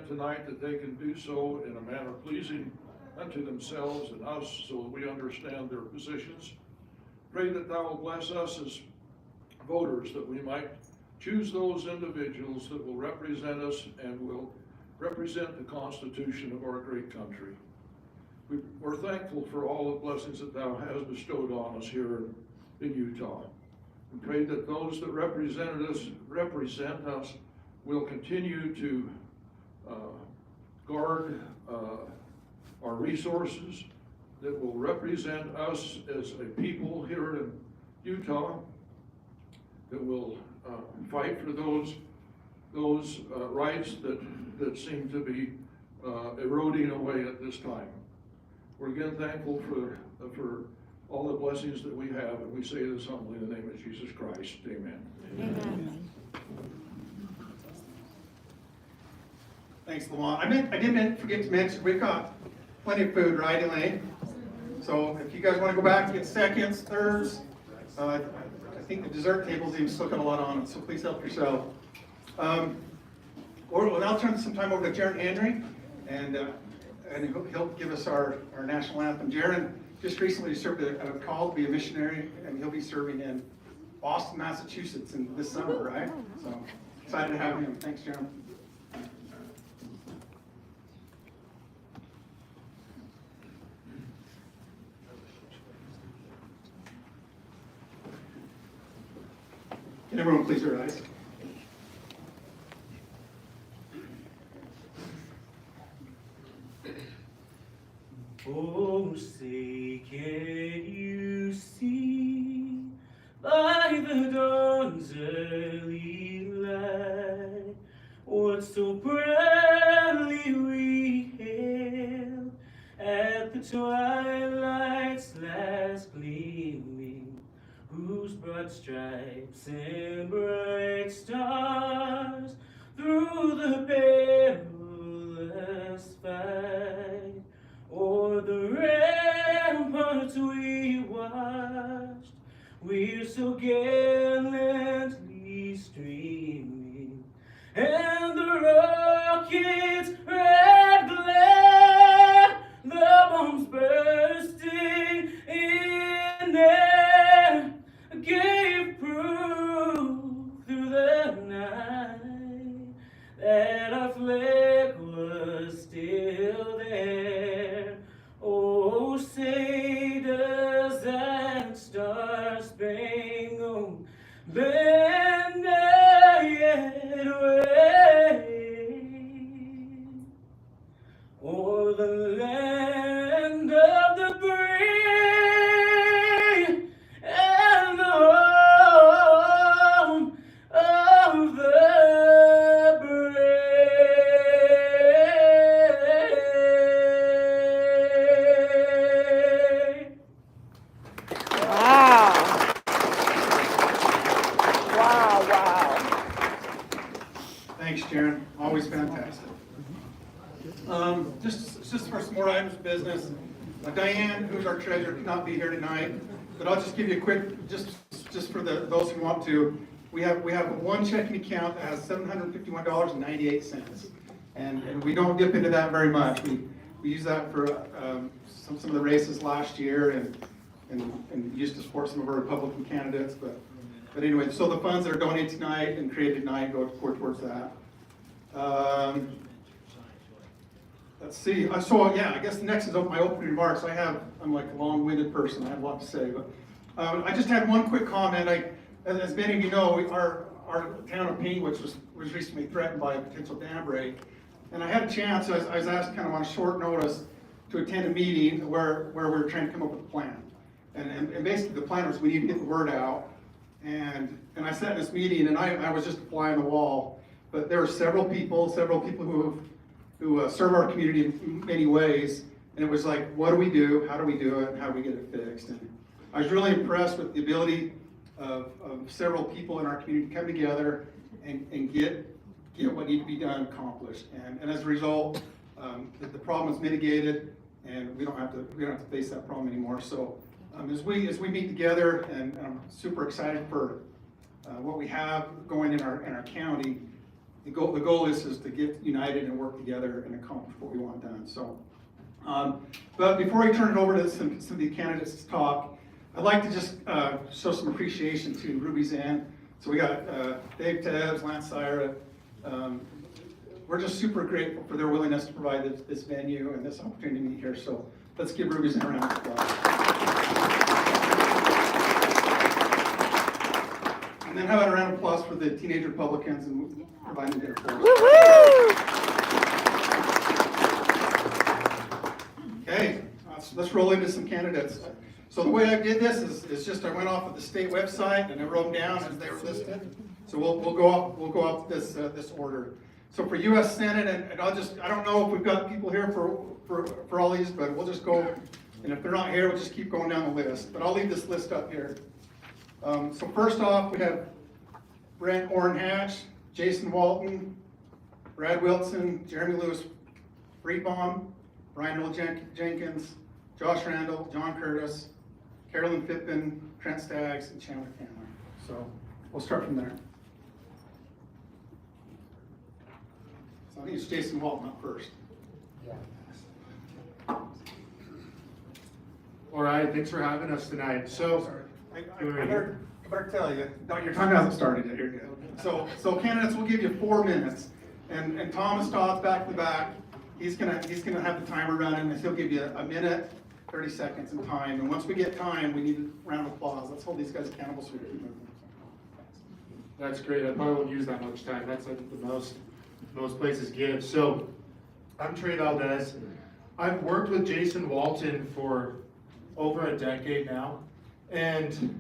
represent tonight, that they can do so in a manner pleasing unto themselves and us, so that we understand their positions. Pray that thou will bless us as voters, that we might choose those individuals that will represent us and will represent the Constitution of our great country. We're thankful for all the blessings that thou hast bestowed on us here in Utah. We pray that those that represent us will continue to guard our resources, that will represent us as a people here in Utah, that will fight for those rights that seem to be eroding away at this time. We're again thankful for all the blessings that we have, and we say this humbly in the name of Jesus Christ. Amen. Amen. Thanks, Lamont. I didn't forget to mention, we've got plenty of food, right, Elaine? So if you guys want to go back and get seconds, thirds, I think the dessert table's even still got a lot on it, so please help yourself. We'll now turn some time over to Jaron Henry, and he'll give us our national anthem. Jaron just recently served a call to be a missionary, and he'll be serving in Boston, Massachusetts this summer, right? So excited to have him. Thanks, Jaron. Can everyone please rise? Oh, say, can you see by the dawn's early light what so proudly we hailed at the twilight's last gleaming, whose broad stripes and bright stars through the perilous fight o'er the ramparts we watched, we're so gallantly streaming, and the rockets' red glare, the bombs bursting in air, gave proof through the night that our flag was still there. Oh, say does that star-spangled banner yet wave o'er the land of the brave and the home of the Wow. Wow. Thanks, Jaron. Always fantastic. Just for some more items of business, Diane, who's our treasurer, could not be here tonight, but I'll just give you a quick, just for those who want to. We have one checking account that has $751.98, and we don't dip into that very much. We use that for some of the races last year, and used to support some of our Republican candidates, but anyway, so the funds that are donated tonight and created tonight go towards that. Let's see. So yeah, I guess the next is my opening remarks. I'm like a long-winded person. I have a lot to say, but I just had one quick comment. As many of you know, our town of Penguich was recently threatened by a potential dam break, and I had a chance. I was asked kind of on short notice to attend a meeting where we were trying to come up with a plan, and basically the plan was we need to get the word out. And I sat in this meeting, and I was just a fly on the wall, but there were several people who serve our community in many ways, and it was like, what do we do, how do we do it, and how do we get it fixed? And I was really impressed with the ability of several people in our community to come together and get what needs to be done accomplished. And as a result, the problem is mitigated, and we don't have to face that problem anymore. So as we meet together, and I'm super excited for what we have going in our county. the goal is to get united and work together and accomplish what we want done. So, but before I turn it over to some of the candidates to talk, I'd like to just show some appreciation to Ruby's Inn. So we got Dave Tebbs, Lance Syra. We're just super grateful for their willingness to provide this venue and this opportunity to meet here. So let's give Ruby's Inn a round of applause. And then how about a round of applause for the Teenage Republicans and providing dinner for us. Okay, let's roll into some candidates. So the way I did this is just I went off of the state website and I wrote them down as they were listed. So we'll go off this order. So for U.S. Senate, and I don't know if we've got people here for all these, but we'll just go, and if they're not here, we'll just keep going down the list. But I'll leave this list up here. So first off, we have Brent Orrin Hatch, Jason Walton, Brad Wilson, Jeremy Lewis Friedbaum, Brian Earl Jenkins, Josh Randall, John Curtis, Carolyn Pippin, Trent Staggs, and Chandler Candler. So we'll start from there. So I think it's Jason Walton up first. All right, thanks for having us tonight. So, Sorry. I better tell you, no, your time hasn't started yet, you're good. So candidates, we'll give you 4 minutes, and Thomas Todd's back to the back. He's gonna have the timer running, and he'll give you a minute, 30 seconds in time, and once we get time, we need a round of applause. Let's hold these guys accountable so we can keep moving. that's great. I probably won't use that much time. That's like the most places give. So, I'm Trey Valdez. I've worked with Jason Walton for over a decade now, and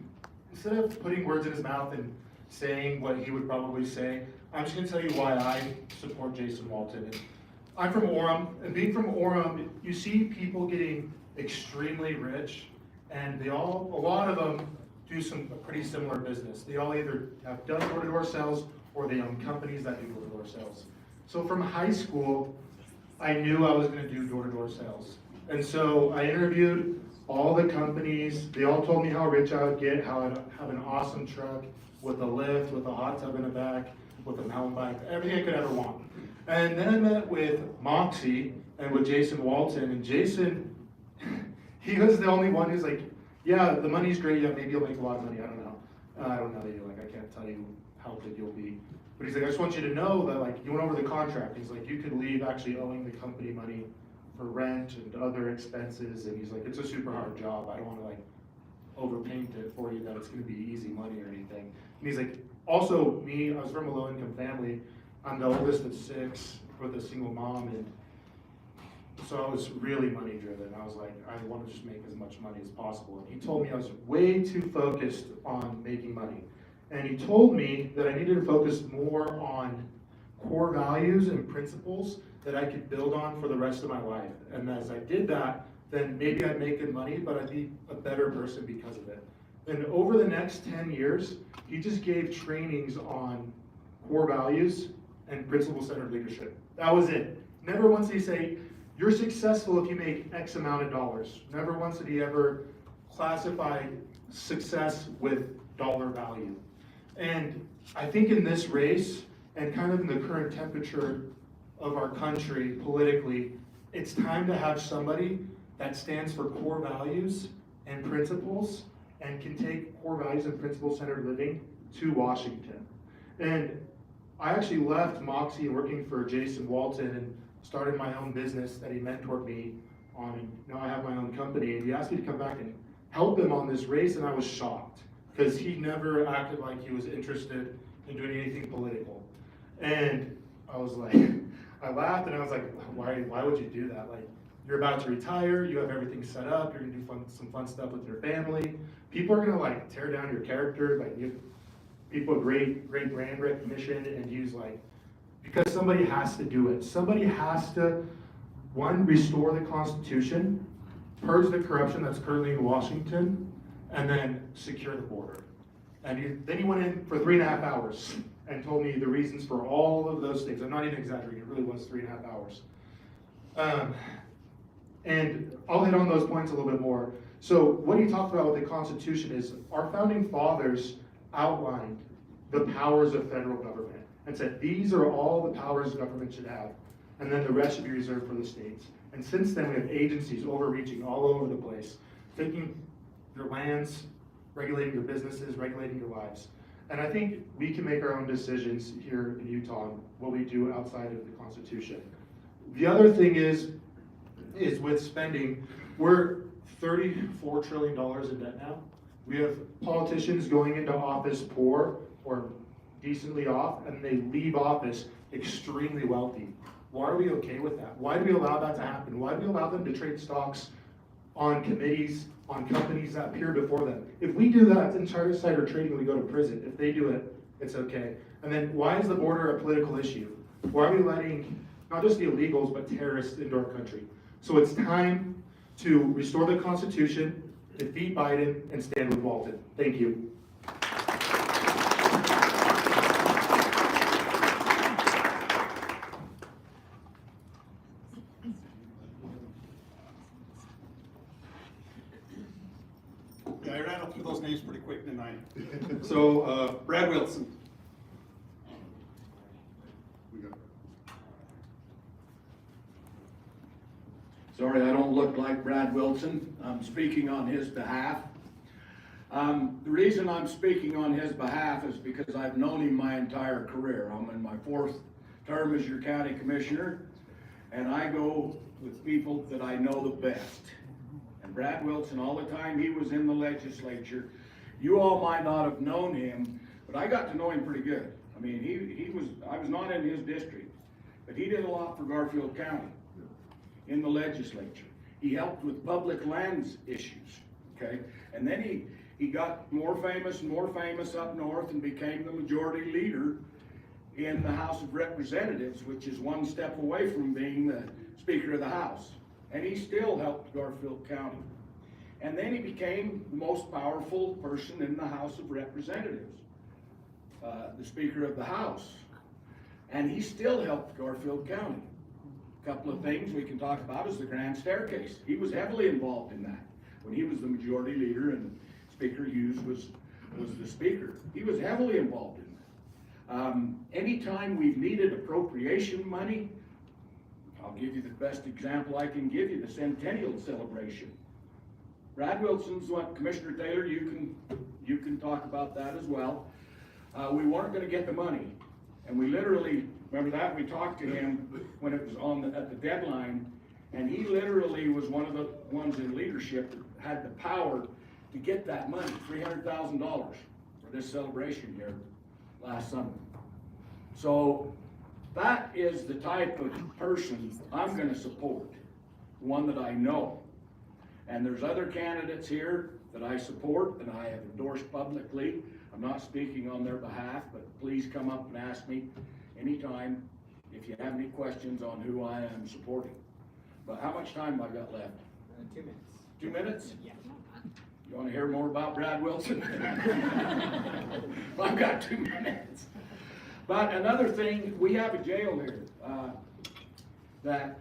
instead of putting words in his mouth and saying what he would probably say, I'm just going to tell you why I support Jason Walton. And I'm from Orem, and being from Orem, you see people getting extremely rich, and a lot of them do some pretty similar business. They all either have done door-to-door sales or they own companies that do door-to-door sales. So from high school, I knew I was going to do door-to-door sales. And so I interviewed all the companies. They all told me how rich I would get, how I'd have an awesome truck with a lift, with a hot tub in the back, with a mountain bike, everything I could ever want. And then I met with Moxie and with Jason Walton, and Jason, he was the only one who's like, yeah, the money's great, yeah, maybe you'll make a lot of money, I don't know. I don't know you, like, I can't tell you how big you'll be. But he's like, I just want you to know that, like, you went over the contract. He's like, you could leave actually owing the company money for rent and other expenses, and he's like, it's a super hard job. I don't want to like overpaint it for you that it's going to be easy money or anything. And he's like, also me, I was from a low income family. I'm the oldest of 6 with a single mom, and so I was really money driven. I was like, I want to just make as much money as possible. And he told me I was way too focused on making money. And he told me that I needed to focus more on core values and principles that I could build on for the rest of my life. And as I did that, then maybe I'd make good money, but I'd be a better person because of it. And over the next 10 years, he just gave trainings on core values and principle-centered leadership. That was it. Never once did he say, you're successful if you make X amount of dollars. Never once did he ever classify success with dollar value. And I think in this race, and kind of in the current temperature of our country politically, it's time to have somebody that stands for core values and principles and can take core values and principle-centered living to Washington. And I actually left Moxie working for Jason Walton and started my own business that he mentored me on, and now I have my own company, and he asked me to come back and help him on this race, and I was shocked because he never acted like he was interested in doing anything political. And I was like, I laughed and I was like, why would you do that? Like, you're about to retire, you have everything set up, you're gonna do some fun stuff with your family. People are gonna like tear down your character, like give people great brand recognition, and use like, because somebody has to do it. Somebody has to, one, restore the Constitution, purge the corruption that's currently in Washington, and then secure the border. And then he went in for 3.5 hours and told me the reasons for all of those things. I'm not even exaggerating, it really was 3.5 hours. And I'll hit on those points a little bit more. So what he talked about with the Constitution is our founding fathers outlined the powers of federal government. and said, these are all the powers government should have, and then the rest should be reserved for the states. And since then, we have agencies overreaching all over the place, taking their lands, regulating your businesses, regulating your lives. And I think we can make our own decisions here in Utah on what we do outside of the Constitution. The other thing is with spending, we're $34 trillion in debt now. We have politicians going into office poor or decently off, and they leave office extremely wealthy. Why are we okay with that? Why do we allow that to happen? Why do we allow them to trade stocks on committees, on companies that appear before them? If we do that, it's insider trading, we go to prison. If they do it, it's okay. And then why is the border a political issue? Why are we letting not just the illegals, but terrorists into our country? So it's time to restore the Constitution, defeat Biden, and stand with Walton. Thank you. Yeah, I ran up through those names pretty quick, didn't I? So, Brad Wilson. Sorry, I don't look like Brad Wilson. I'm speaking on his behalf. The reason I'm speaking on his behalf is because I've known him my entire career. I'm in my 4th term as your county commissioner, and I go with people that I know the best. And Brad Wilson, all the time he was in the legislature, you all might not have known him, but I got to know him pretty good. I mean, I was not in his district, but he did a lot for Garfield County in the legislature. He helped with public lands issues, okay? And then he got more famous and more famous up north and became the majority leader in the House of Representatives, which is one step away from being the Speaker of the House. And he still helped Garfield County. And then he became the most powerful person in the House of Representatives, the Speaker of the House. And he still helped Garfield County. A couple of things we can talk about is the Grand Staircase. He was heavily involved in that when he was the majority leader and Speaker Hughes was the Speaker. He was heavily involved in that. Anytime we've needed appropriation money, I'll give you the best example I can give you, the Centennial Celebration. Brad Wilson's one, Commissioner Taylor, you can talk about that as well. We weren't going to get the money, and we literally, remember that, we talked to him when it was at the deadline, and he literally was one of the ones in leadership that had the power to get that money, $300,000 for this celebration here last summer. So that is the type of person I'm going to support, one that I know. And there's other candidates here that I support and I have endorsed publicly. I'm not speaking on their behalf, but please come up and ask me anytime if you have any questions on who I am supporting. But how much time have I got left? 2 minutes. 2 minutes? Yeah. You want to hear more about Brad Wilson? Well, I've got 2 minutes. But another thing, we have a jail here that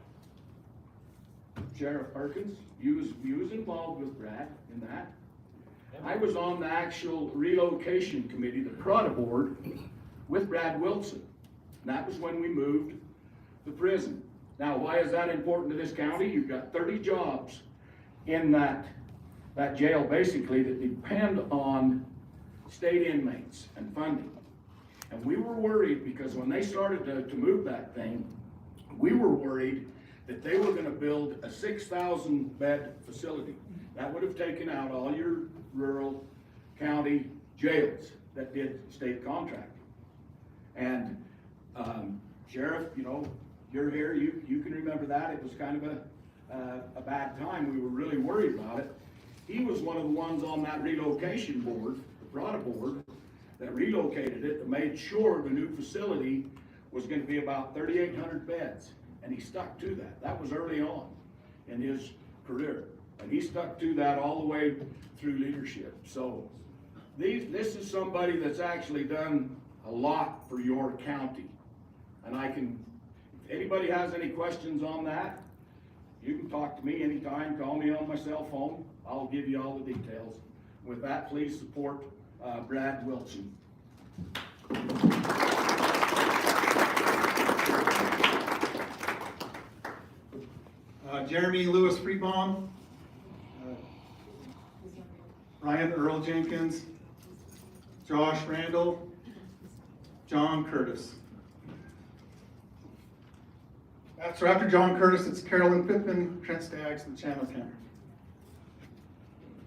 Sheriff Perkins, you was involved with Brad in that. I was on the actual relocation committee, the Prada board, with Brad Wilson. And that was when we moved the prison. Now, why is that important to this county? You've got 30 jobs in that jail, basically, that depend on state inmates and funding. And we were worried because when they started to move that thing, we were worried that they were going to build a 6,000 bed facility. That would have taken out all your rural county jails that did state contracting. And Sheriff, you know, you're here, you can remember that. It was kind of a bad time. We were really worried about it. He was one of the ones on that relocation board, the Prada board, that relocated it, that made sure the new facility was going to be about 3,800 beds. And he stuck to that. That was early on in his career. And he stuck to that all the way through leadership. So this is somebody that's actually done a lot for your county. And if anybody has any questions on that, you can talk to me anytime, call me on my cell phone. I'll give you all the details. With that, please support Brad Wilson. Jeremy Lewis Freebaum, Ryan Earl Jenkins, Josh Randall, John Curtis. After John Curtis, it's Carolyn Pittman, Trent Staggs, and Chandler Cameron.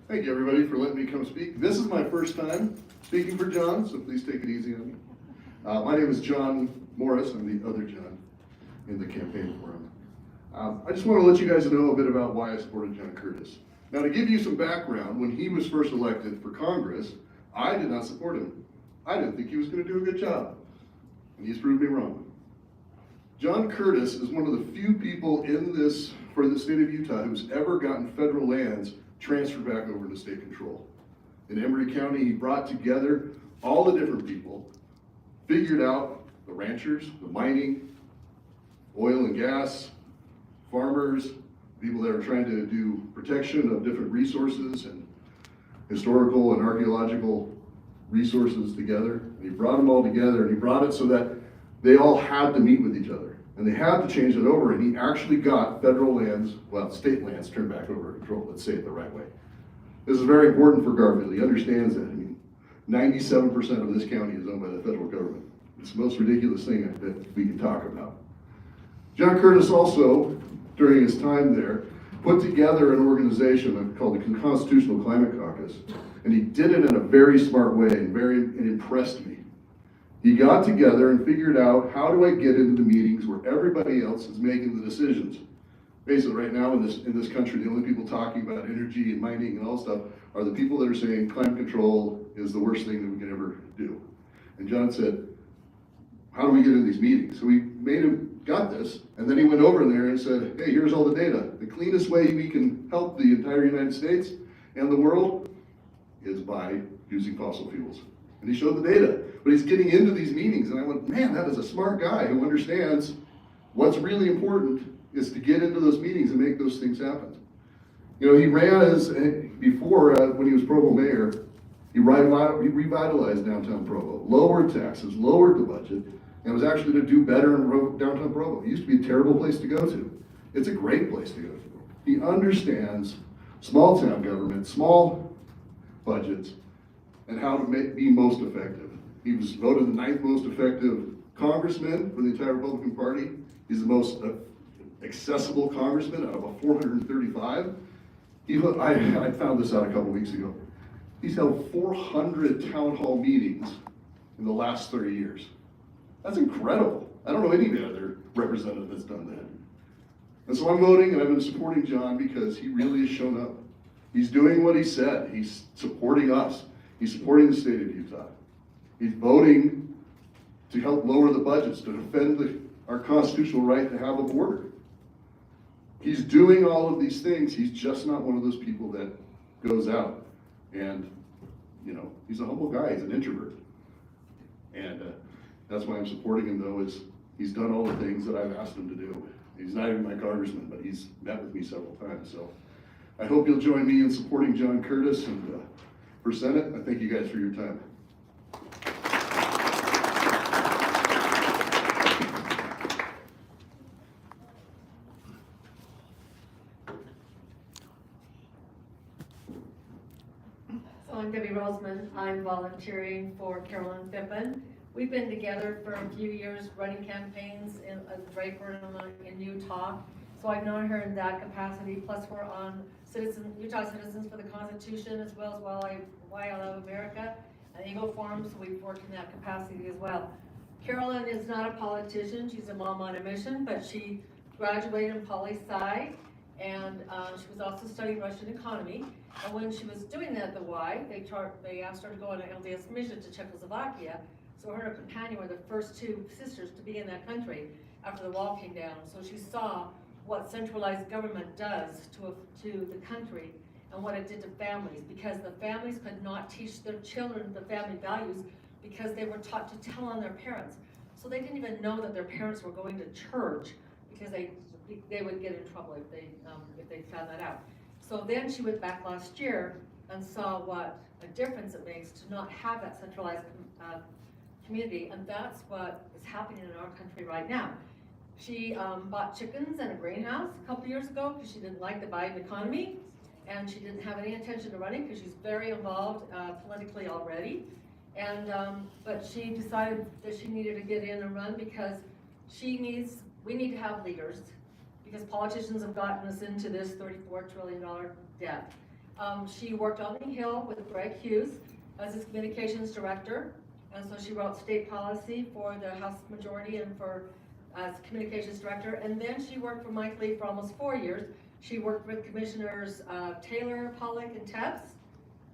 Thank you, everybody, for letting me come speak. This is my first time speaking for John, so please take it easy on me. My name is John Morris. I'm the other John in the campaign for him. I just want to let you guys know a bit about why I supported John Curtis. Now, to give you some background, when he was first elected for Congress, I did not support him. I didn't think he was going to do a good job, and he's proved me wrong. John Curtis is one of the few people for the state of Utah who's ever gotten federal lands transferred back over to state control. In Emory County, he brought together all the different people, figured out the ranchers, the mining, oil and gas, farmers, people that are trying to do protection of different resources and historical and archaeological resources together. And he brought them all together, and he brought it so that they all had to meet with each other. And they had to change it over, and he actually got federal lands, well, state lands turned back over to control, let's say it the right way. This is very important for Garfield. He understands that. I mean, 97% of this county is owned by the federal government. It's the most ridiculous thing that we can talk about. John Curtis also, during his time there, put together an organization called the Constitutional Climate Caucus, and he did it in a very smart way and it impressed me. He got together and figured out, how do I get into the meetings where everybody else is making the decisions? Basically, right now in this country, the only people talking about energy and mining and all stuff are the people that are saying climate control is the worst thing that we can ever do. And John said, how do we get into these meetings? So we got this, and then he went over there and said, hey, here's all the data. The cleanest way we can help the entire United States and the world is by using fossil fuels. And he showed the data. But he's getting into these meetings, and I went, man, that is a smart guy who understands what's really important is to get into those meetings and make those things happen. You know, he ran before, when he was Provo mayor, he revitalized downtown Provo, lowered taxes, lowered the budget, and was actually to do better in downtown Provo. It used to be a terrible place to go to. It's a great place to go to. He understands small town government, small budgets, and how to be most effective. He was voted the 9th most effective congressman for the entire Republican Party. He's the most accessible congressman out of a 435. I found this out a couple weeks ago. He's held 400 town hall meetings in the last 30 years. That's incredible. I don't know any other representative that's done that. And so I'm voting, and I've been supporting John because he really has shown up. He's doing what he said. He's supporting us. He's supporting the state of Utah. He's voting to help lower the budgets, to defend our constitutional right to have a border. He's doing all of these things. He's just not one of those people that goes out. And, you know, he's a humble guy. He's an introvert. And that's why I'm supporting him, though, is he's done all the things that I've asked him to do. He's not even my congressman, but he's met with me several times. So I hope you'll join me in supporting John Curtis. And for Senate, I thank you guys for your time. So I'm Debbie Roseman. I'm volunteering for Carolyn Pippin. We've been together for a few years running campaigns in Draper in Utah. So I've known her in that capacity. Plus we're on Utah Citizens for the Constitution, as well as Why I Love America and Eagle Forum. So we've worked in that capacity as well. Carolyn is not a politician. She's a mom on a mission, but she graduated in poli-sci, and she was also studying Russian economy. And when she was doing that at the Y, they asked her to go on an LDS mission to Czechoslovakia. So her and her companion were the first two sisters to be in that country after the wall came down. So she saw what centralized government does to the country and what it did to families, because the families could not teach their children the family values because they were taught to tell on their parents. So they didn't even know that their parents were going to church because they would get in trouble if they found that out. So then she went back last year and saw what a difference it makes to not have that centralized community, and that's what is happening in our country right now. She bought chickens and a greenhouse a couple years ago because she didn't like the Biden economy, and she didn't have any intention of running because she's very involved politically already. And but she decided that she needed to get in and run because we need to have leaders, because politicians have gotten us into this $34 trillion debt. She worked on the Hill with Greg Hughes as his communications director, and so she wrote state policy for the House majority and for as communications director. And then she worked for Mike Lee for almost 4 years. She worked with Commissioners Taylor, Pollock, and Tebs,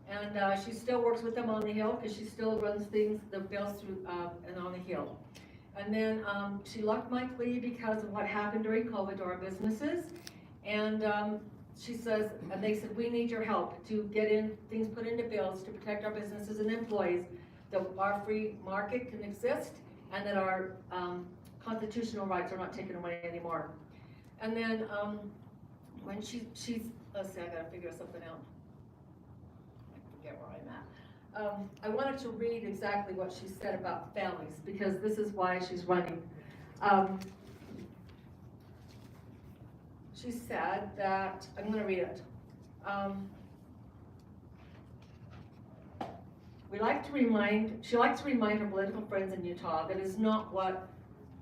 and she still works with them on the Hill because she still runs the bills through and on the Hill. And then she left Mike Lee because of what happened during COVID to our businesses. And she says, and they said, we need your help to get things put into bills to protect our businesses and employees, that our free market can exist, and that our constitutional rights are not taken away anymore. And then when she's, let's see, I gotta figure something out. I forget where I'm at. I wanted to read exactly what she said about families, because this is why she's running. She said that, I'm going to read it. She likes to remind her political friends in Utah that it's not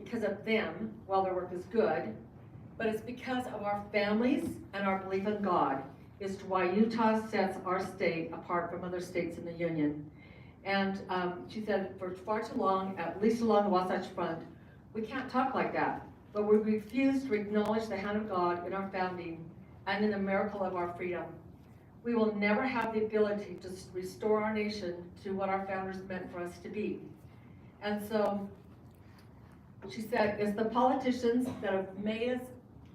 because of them, while their work is good, but it's because of our families and our belief in God as to why Utah sets our state apart from other states in the Union. And she said, for far too long, at least along the Wasatch Front, we can't talk like that, but we refuse to acknowledge the hand of God in our founding and in the miracle of our freedom. We will never have the ability to restore our nation to what our founders meant for us to be. And so she said, it's the politicians that have made us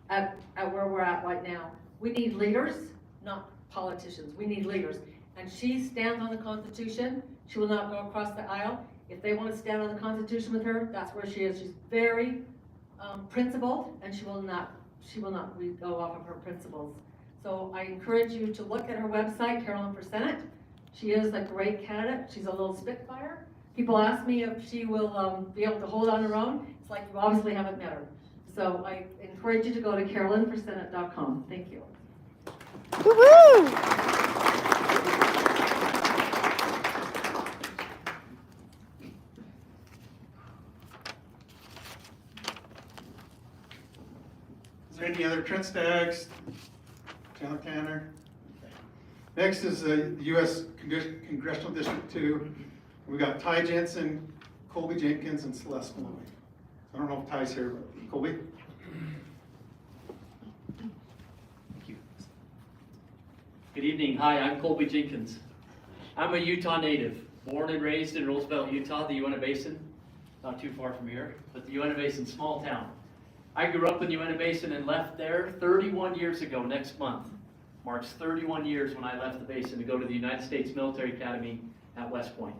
at where we're at right now. We need leaders, not politicians. We need leaders. And she stands on the Constitution. She will not go across the aisle. If they want to stand on the Constitution with her, that's where she is. She's very principled, and she will not go off of her principles. So I encourage you to look at her website, Carolyn for Senate. She is a great candidate. She's a little spitfire. People ask me if she will be able to hold on her own. It's like you obviously haven't met her. So I encourage you to go to carolynforsenate.com. Thank you. Woo-hoo! Is there any other Trent Staggs? Taylor Tanner? Okay. Next is the U.S. Congressional District 2. We got Ty Jensen, Colby Jenkins, and Celeste Malloy. I don't know if Ty's here, but Colby? Thank you. Good evening. Hi, I'm Colby Jenkins. I'm a Utah native, born and raised in Roosevelt, Utah, the Uinta Basin. Not too far from here, but the Uinta Basin, small town. I grew up in the Uinta Basin and left there 31 years ago next month. Marks 31 years when I left the basin to go to the United States Military Academy at West Point.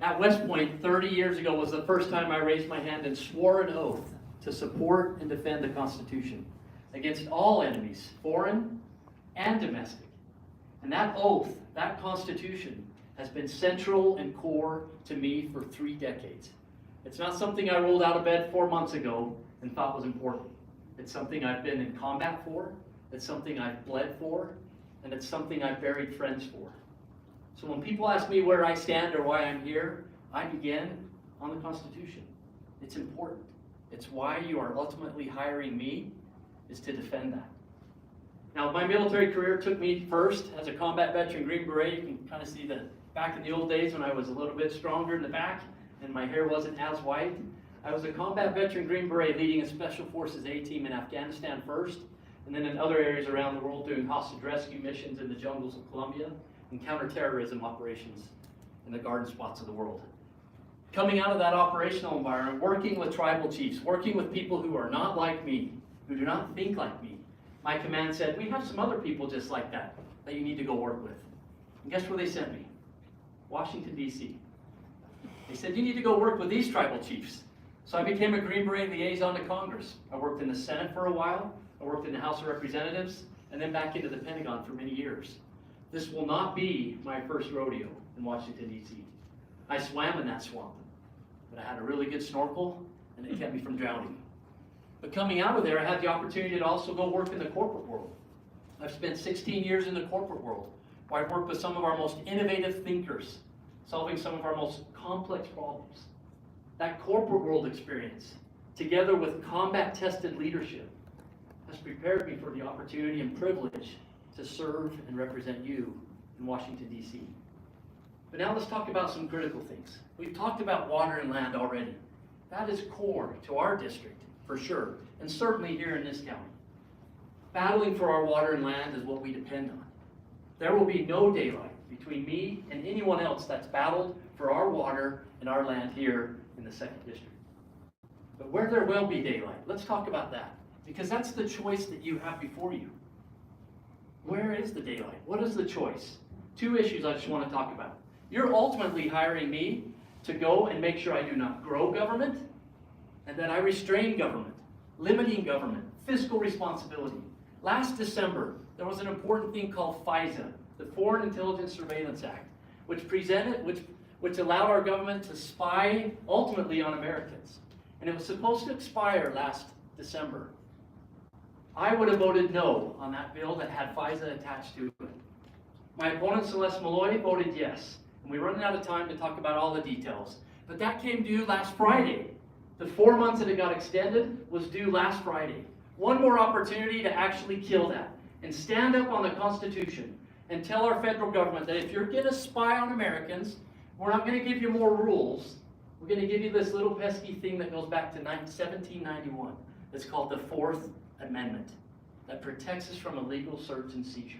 At West Point, 30 years ago was the first time I raised my hand and swore an oath to support and defend the Constitution against all enemies, foreign and domestic. And that oath, that Constitution, has been central and core to me for 3 decades. It's not something I rolled out of bed 4 months ago and thought was important. It's something I've been in combat for, it's something I've bled for, and it's something I've buried friends for. So when people ask me where I stand or why I'm here, I begin on the Constitution. It's important. It's why you are ultimately hiring me, is to defend that. Now, my military career took me first as a combat veteran Green Beret. You can kind of see that back in the old days when I was a little bit stronger in the back and my hair wasn't as white. I was a combat veteran Green Beret leading a Special Forces A-team in Afghanistan first, and then in other areas around the world doing hostage rescue missions in the jungles of Colombia and counterterrorism operations in the garden spots of the world. Coming out of that operational environment, working with tribal chiefs, working with people who are not like me, who do not think like me, my command said, we have some other people just like that you need to go work with. And guess where they sent me? Washington, D.C. They said, you need to go work with these tribal chiefs. So I became a Green Beret liaison to Congress. I worked in the Senate for a while, I worked in the House of Representatives, and then back into the Pentagon for many years. This will not be my first rodeo in Washington, D.C. I swam in that swamp, but I had a really good snorkel, and it kept me from drowning. But coming out of there, I had the opportunity to also go work in the corporate world. I've spent 16 years in the corporate world, where I've worked with some of our most innovative thinkers, solving some of our most complex problems. That corporate world experience, together with combat-tested leadership, has prepared me for the opportunity and privilege to serve and represent you in Washington, D.C. But now let's talk about some critical things. We've talked about water and land already. That is core to our district, for sure, and certainly here in this county. Battling for our water and land is what we depend on. There will be no daylight between me and anyone else that's battled for our water and our land here in the 2nd District. But where there will be daylight, let's talk about that, because that's the choice that you have before you. Where is the daylight? What is the choice? 2 issues I just want to talk about. You're ultimately hiring me to go and make sure I do not grow government and that I restrain government, limiting government, fiscal responsibility. Last December, there was an important thing called FISA, the Foreign Intelligence Surveillance Act, which allowed our government to spy ultimately on Americans. And it was supposed to expire last December. I would have voted no on that bill that had FISA attached to it. My opponent, Celeste Malloy, voted yes. And we're running out of time to talk about all the details. But that came due last Friday. The 4 months that it got extended was due last Friday. One more opportunity to actually kill that and stand up on the Constitution and tell our federal government that if you're going to spy on Americans, we're not going to give you more rules. We're going to give you this little pesky thing that goes back to 1791. It's called the 4th Amendment that protects us from illegal search and seizure.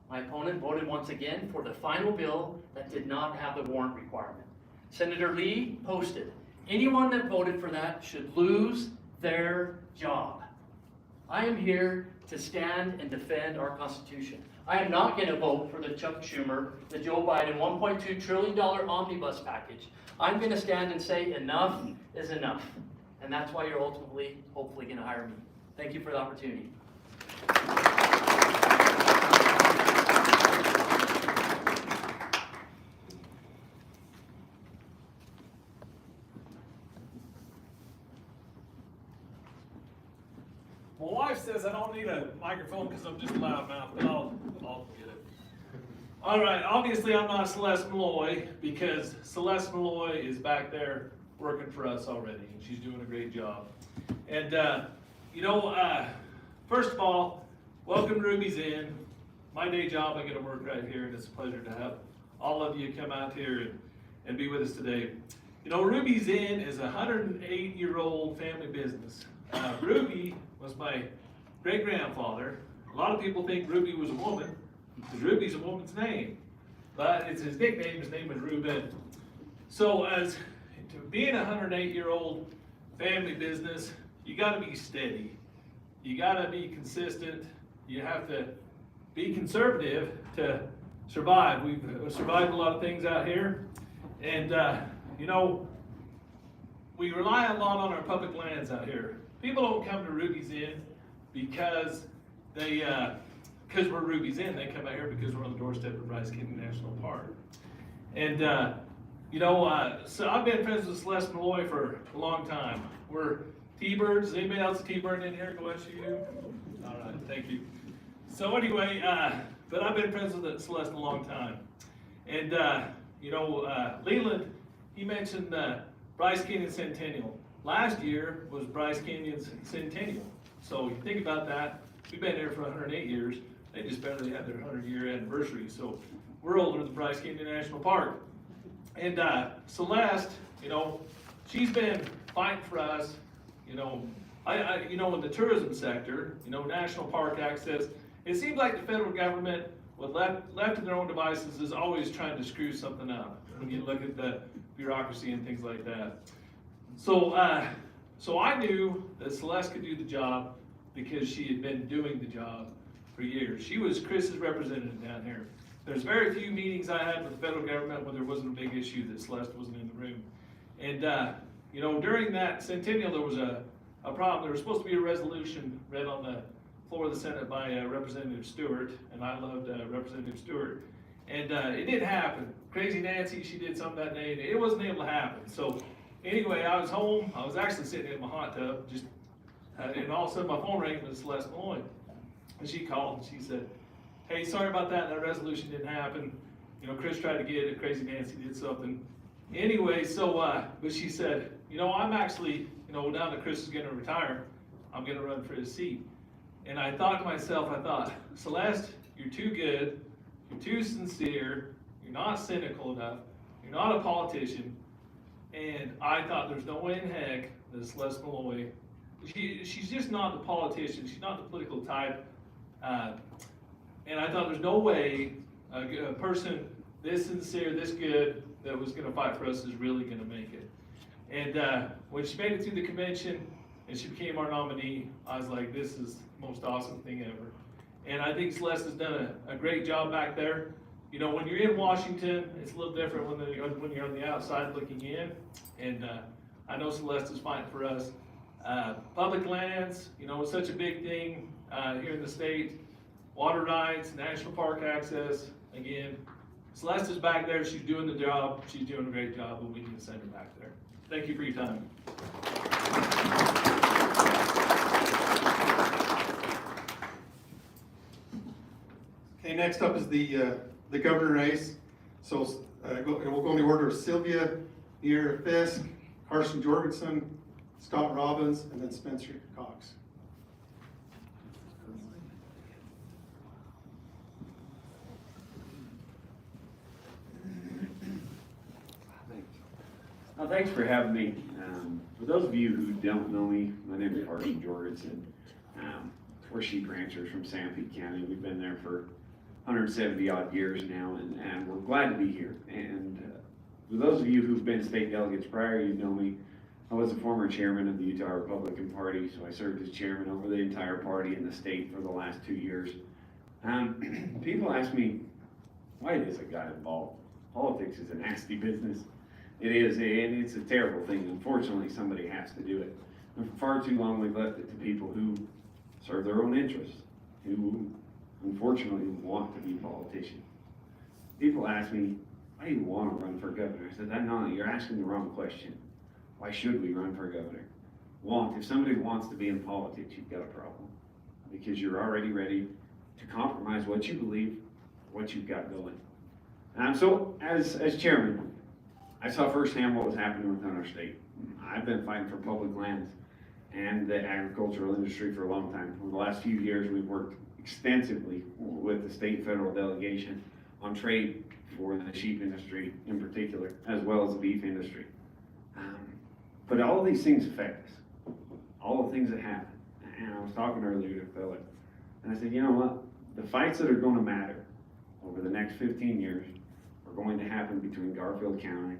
My opponent voted once again for the final bill that did not have the warrant requirement. Senator Lee posted, anyone that voted for that should lose their job. I am here to stand and defend our Constitution. I am not going to vote for the Chuck Schumer, the Joe Biden $1.2 trillion omnibus package. I'm going to stand and say enough is enough. And that's why you're ultimately, hopefully, going to hire me. Thank you for the opportunity. My wife says I don't need a microphone because I'm just a loudmouth, but I'll get it. All right, obviously I'm not Celeste Malloy because Celeste Malloy is back there working for us already, and she's doing a great job. And, first of all, welcome Ruby's Inn. My day job, I get to work right here, and it's a pleasure to have all of you come out here and be with us today. You know, Ruby's Inn is a 108-year-old family business. Ruby was my great-grandfather. A lot of people think Ruby was a woman, because Ruby's a woman's name. But it's his nickname, his name is Reuben. So as to being a 108-year-old family business, you gotta be steady. You gotta be consistent. You have to be conservative to survive. We've survived a lot of things out here. And, we rely a lot on our public lands out here. People don't come to Ruby's Inn because because we're Ruby's Inn. They come out here because we're on the doorstep of Bryce Canyon National Park. And, so I've been friends with Celeste Malloy for a long time. We're T-Birds. Anybody else a T-Bird in here? Go ahead, you. All right, thank you. So anyway, but I've been friends with Celeste a long time. And, Leland, he mentioned Bryce Canyon Centennial. Last year was Bryce Canyon's centennial. So you think about that. We've been here for 108 years. They just barely had their 100-year anniversary. So we're older than Bryce Canyon National Park. And Celeste, she's been fighting for us. In the tourism sector, national park access, it seems like the federal government, with left to their own devices, is always trying to screw something up when you look at the bureaucracy and things like that. So I knew that Celeste could do the job because she had been doing the job for years. She was Chris's representative down here. There's very few meetings I had with the federal government where there wasn't a big issue that Celeste wasn't in the room. And, during that centennial, there was a problem. There was supposed to be a resolution read on the floor of the Senate by Representative Stewart, and I loved Representative Stewart. And it didn't happen. Crazy Nancy, she did something that day, and it wasn't able to happen. So anyway, I was home. I was actually sitting in my hot tub, just And all of a sudden my phone rang, it was Celeste Malloy. And she called and she said, hey, sorry about that, that resolution didn't happen. You know, Chris tried to get it, Crazy Nancy did something. Anyway, but she said, you know, I'm actually, you know, now that Chris is gonna retire, I'm gonna run for his seat. And I thought to myself, Celeste, you're too good, you're too sincere, you're not cynical enough, you're not a politician. And I thought there's no way in heck that Celeste Malloy, she's just not the politician, she's not the political type. And I thought there's no way a person this sincere, this good, that was gonna fight for us is really gonna make it. And when she made it through the convention and she became our nominee, I was like, this is the most awesome thing ever. And I think Celeste has done a great job back there. You know, when you're in Washington, it's a little different when you're on the outside looking in. And I know Celeste is fighting for us. Public lands, you know, it's such a big thing here in the state. Water rights, national park access, again. Celeste is back there, she's doing the job, she's doing a great job, but we need to send her back there. Thank you for your time. Okay, next up is the governor race. So we'll go in the order of Sylvia Neer Fisk, Carson Jorgensen, Scott Robbins, and then Spencer Cox. Well, thanks for having me. For those of you who don't know me, my name is Carson Jorgensen. We're sheep ranchers from Garfield County. We've been there for 170 odd years now, and we're glad to be here. And for those of you who've been state delegates prior, you know me. I was a former chairman of the Utah Republican Party, so I served as chairman over the entire party in the state for the last 2 years. People ask me, why does I got involved? Politics is a nasty business. It is, and it's a terrible thing. Unfortunately, somebody has to do it. And for far too long, we've left it to people who serve their own interests, who unfortunately want to be politicians. People ask me, why do you want to run for governor? I said, no, you're asking the wrong question. Why should we run for governor? If somebody wants to be in politics, you've got a problem. Because you're already ready to compromise what you believe, what you've got going. So, as chairman, I saw firsthand what was happening within our state. I've been fighting for public lands and the agricultural industry for a long time. Over the last few years, we've worked extensively with the state and federal delegation on trade for the sheep industry in particular, as well as the beef industry. But all of these things affect us, all the things that happen. And I was talking earlier to a fella, and I said, you know what? The fights that are going to matter over the next 15 years are going to happen between Garfield County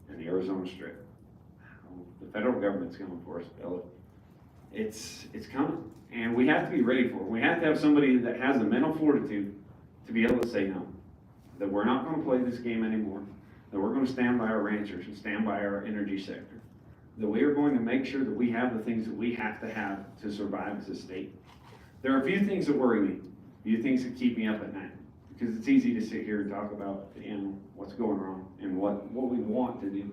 and the Arizona Strip. The federal government's coming for us, Bill. It's coming, and we have to be ready for it. We have to have somebody that has the mental fortitude to be able to say no, that we're not going to play this game anymore, that we're going to stand by our ranchers and stand by our energy sector, that we are going to make sure that we have the things that we have to survive as a state. There are a few things that worry me, a few things that keep me up at night, because it's easy to sit here and talk about what's going wrong and what we want to do.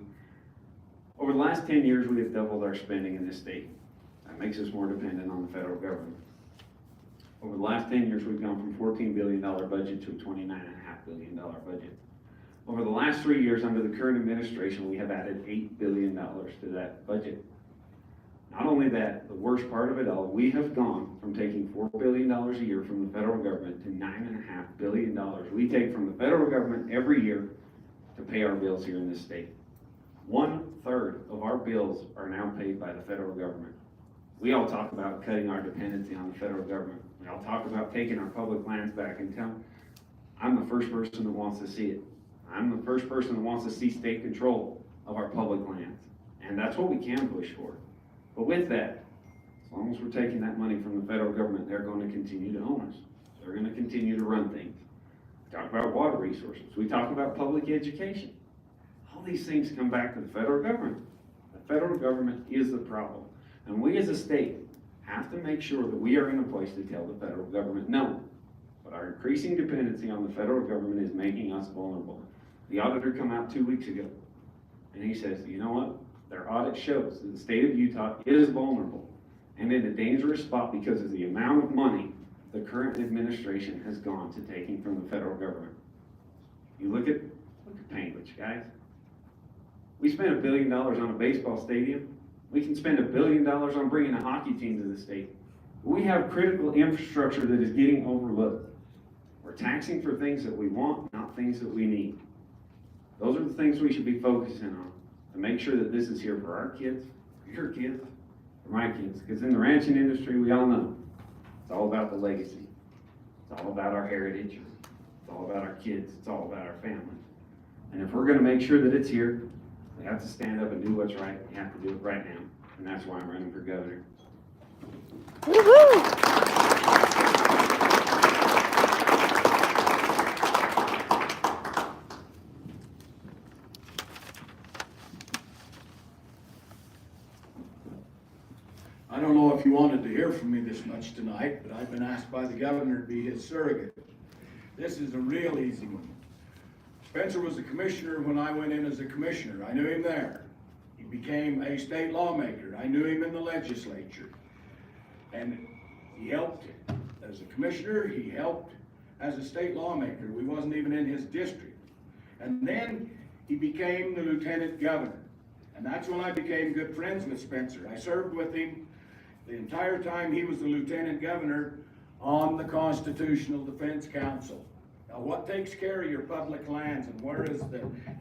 Over the last 10 years, we have doubled our spending in this state. That makes us more dependent on the federal government. Over the last 10 years, we've gone from $14 billion budget to a $29.5 billion budget. Over the last 3 years, under the current administration, we have added $8 billion to that budget. Not only that, the worst part of it all, we have gone from taking $4 billion a year from the federal government to $9.5 billion we take from the federal government every year to pay our bills here in this state. 1/3 of our bills are now paid by the federal government. We all talk about cutting our dependency on the federal government. We all talk about taking our public lands back in town. I'm the first person that wants to see it. I'm the first person that wants to see state control of our public lands. And that's what we can push for. But with that, as long as we're taking that money from the federal government, they're going to continue to own us. They're going to continue to run things. We talk about water resources. We talk about public education. All these things come back to the federal government. The federal government is the problem. And we as a state have to make sure that we are in a place to tell the federal government no. But our increasing dependency on the federal government is making us vulnerable. The auditor came out 2 weeks ago, and he says, you know what? Their audit shows that the state of Utah is vulnerable and in a dangerous spot because of the amount of money the current administration has gone to taking from the federal government. You look at Panguitch, guys. We spent $1 billion on a baseball stadium. We can spend $1 billion on bringing a hockey team to the state. We have critical infrastructure that is getting overlooked. We're taxing for things that we want, not things that we need. Those are the things we should be focusing on to make sure that this is here for our kids, for your kids, for my kids. Because in the ranching industry, we all know, it's all about the legacy. It's all about our heritage. It's all about our kids. It's all about our family. And if we're gonna make sure that it's here, we have to stand up and do what's right. We have to do it right now. And that's why I'm running for governor. Woo-hoo! I don't know if you wanted to hear from me this much tonight, but I've been asked by the governor to be his surrogate. This is a real easy one. Spencer was a commissioner when I went in as a commissioner. I knew him there. He became a state lawmaker. I knew him in the legislature. And he helped as a commissioner, he helped as a state lawmaker. We wasn't even in his district. And then he became the lieutenant governor. And that's when I became good friends with Spencer. I served with him the entire time he was the lieutenant governor on the Constitutional Defense Council. Now, what takes care of your public lands and where is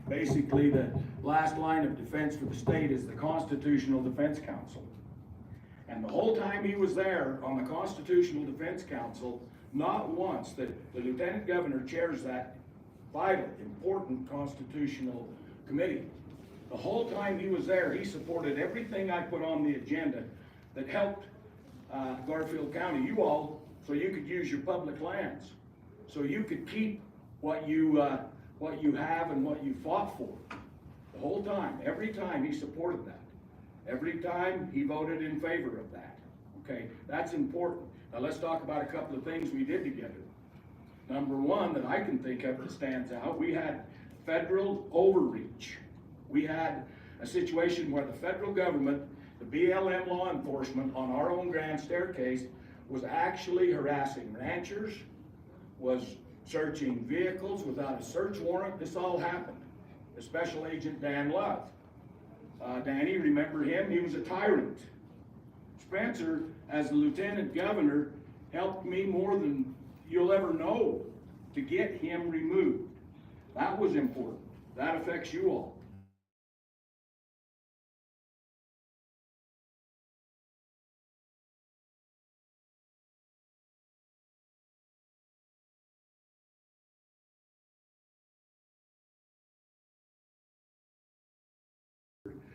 basically the last line of defense for the state is the Constitutional Defense Council. And the whole time he was there on the Constitutional Defense Council, not once, the lieutenant governor chairs that vital, important constitutional committee. The whole time he was there, he supported everything I put on the agenda that helped Garfield County, you all, so you could use your public lands, so you could keep what you have and what you fought for. The whole time, every time he supported that. Every time he voted in favor of that. Okay, that's important. Now let's talk about a couple of things we did together. Number one that I can think of that stands out, we had federal overreach. We had a situation where the federal government, the BLM law enforcement on our own grand staircase was actually harassing ranchers, was searching vehicles without a search warrant. This all happened. The Special Agent Dan Love. Danny, remember him? He was a tyrant. Spencer, as the lieutenant governor, helped me more than you'll ever know to get him removed. That was important. That affects you all.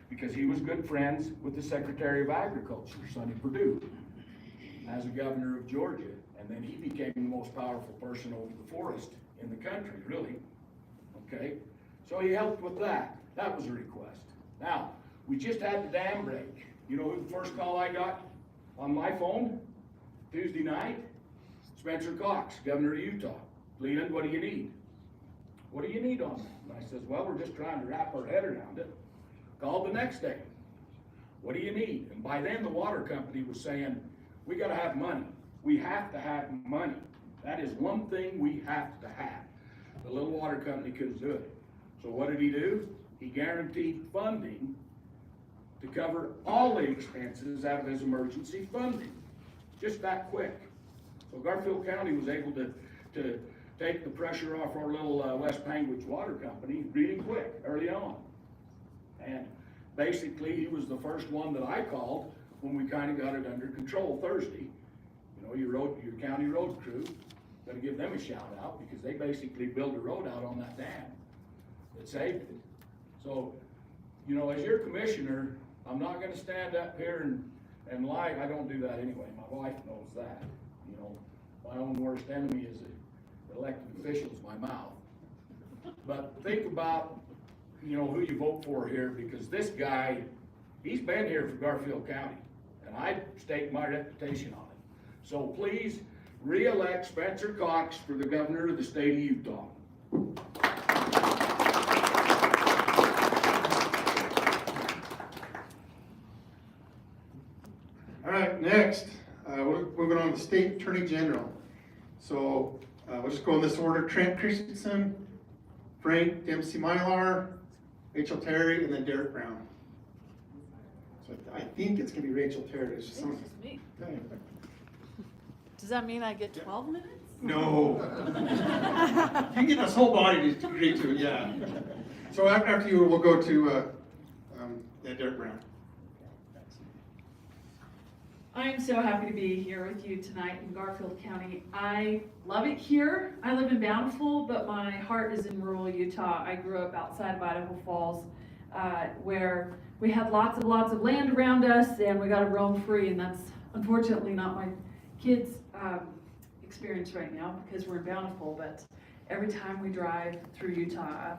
Because he was good friends with the Secretary of Agriculture, Sonny Perdue, as a governor of Georgia. And then he became the most powerful person over the forest in the country, really. Okay? So he helped with that. That was a request. Now, we just had the dam break. You know who the first call I got on my phone? Tuesday night? Spencer Cox, governor of Utah. Leland, what do you need? What do you need on that? And I says, well, we're just trying to wrap our head around it. Called the next day. What do you need? And by then the water company was saying, we gotta have money. We have to have money. That is one thing we have to have. The little water company couldn't do it. So what did he do? He guaranteed funding to cover all the expenses out of his emergency funding. Just that quick. So Garfield County was able to take the pressure off our little West Panguitch Water Company really quick, early on. And basically, he was the first one that I called when we kind of got it under control Thursday. You know, your county road crew, gotta give them a shout out because they basically built a road out on that dam that saved it. So, you know, as your commissioner, I'm not gonna stand up here and lie. I don't do that anyway. My wife knows that. You know, my own worst enemy is the elected officials, my mouth. But think about, you know, who you vote for here, because this guy, he's been here for Garfield County, and I stake my reputation on it. So please, re-elect Spencer Cox for the governor of the state of Utah. All right, next. the State Attorney General. So we'll just go in this order: Trent Christensen, Frank Dempsey Mylar, Rachel Terry, and then Derek Brown. So I think it's gonna be Rachel Terry. It's just some- Does that mean I get 12 minutes? No. You can get this whole body to agree to it, yeah. So after you, we'll go to Derek Brown. I am so happy to be here with you tonight in Garfield County. I love it here. I live in Bountiful, but my heart is in rural Utah. I grew up outside of Idaho Falls, where we had lots of land around us, and we got to roam free, and that's unfortunately not my kids' experience right now because we're in Bountiful. But every time we drive through Utah,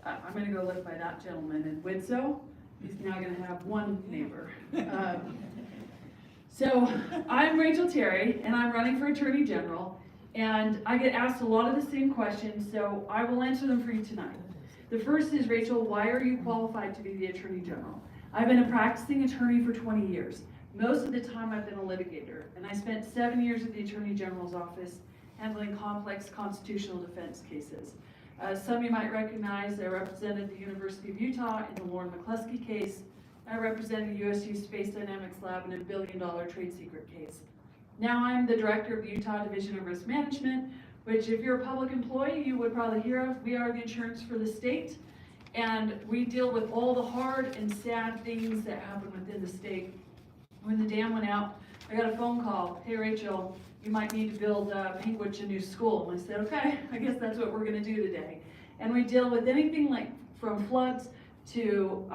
I'm going to go live by that gentleman in Widso. He's now going to have one neighbor. So I'm Rachel Terry, and I'm running for Attorney General, and I get asked a lot of the same questions, so I will answer them for you tonight. The first is, Rachel, why are you qualified to be the Attorney General? I've been a practicing attorney for 20 years. Most of the time I've been a litigator, and I spent 7 years at the Attorney General's office handling complex constitutional defense cases. Some you might recognize, I represented the University of Utah in the Lauren McCluskey case. I represented USU Space Dynamics Lab in a $1 billion trade secret case. Now I'm the director of the Utah Division of Risk Management, which if you're a public employee, you would probably hear of. We are the insurance for the state, and we deal with all the hard and sad things that happen within the state. When the dam went out, I got a phone call, hey Rachel, you might need to build Penguich a new school. And I said, okay, I guess that's what we're gonna do today. And we deal with anything like from floods to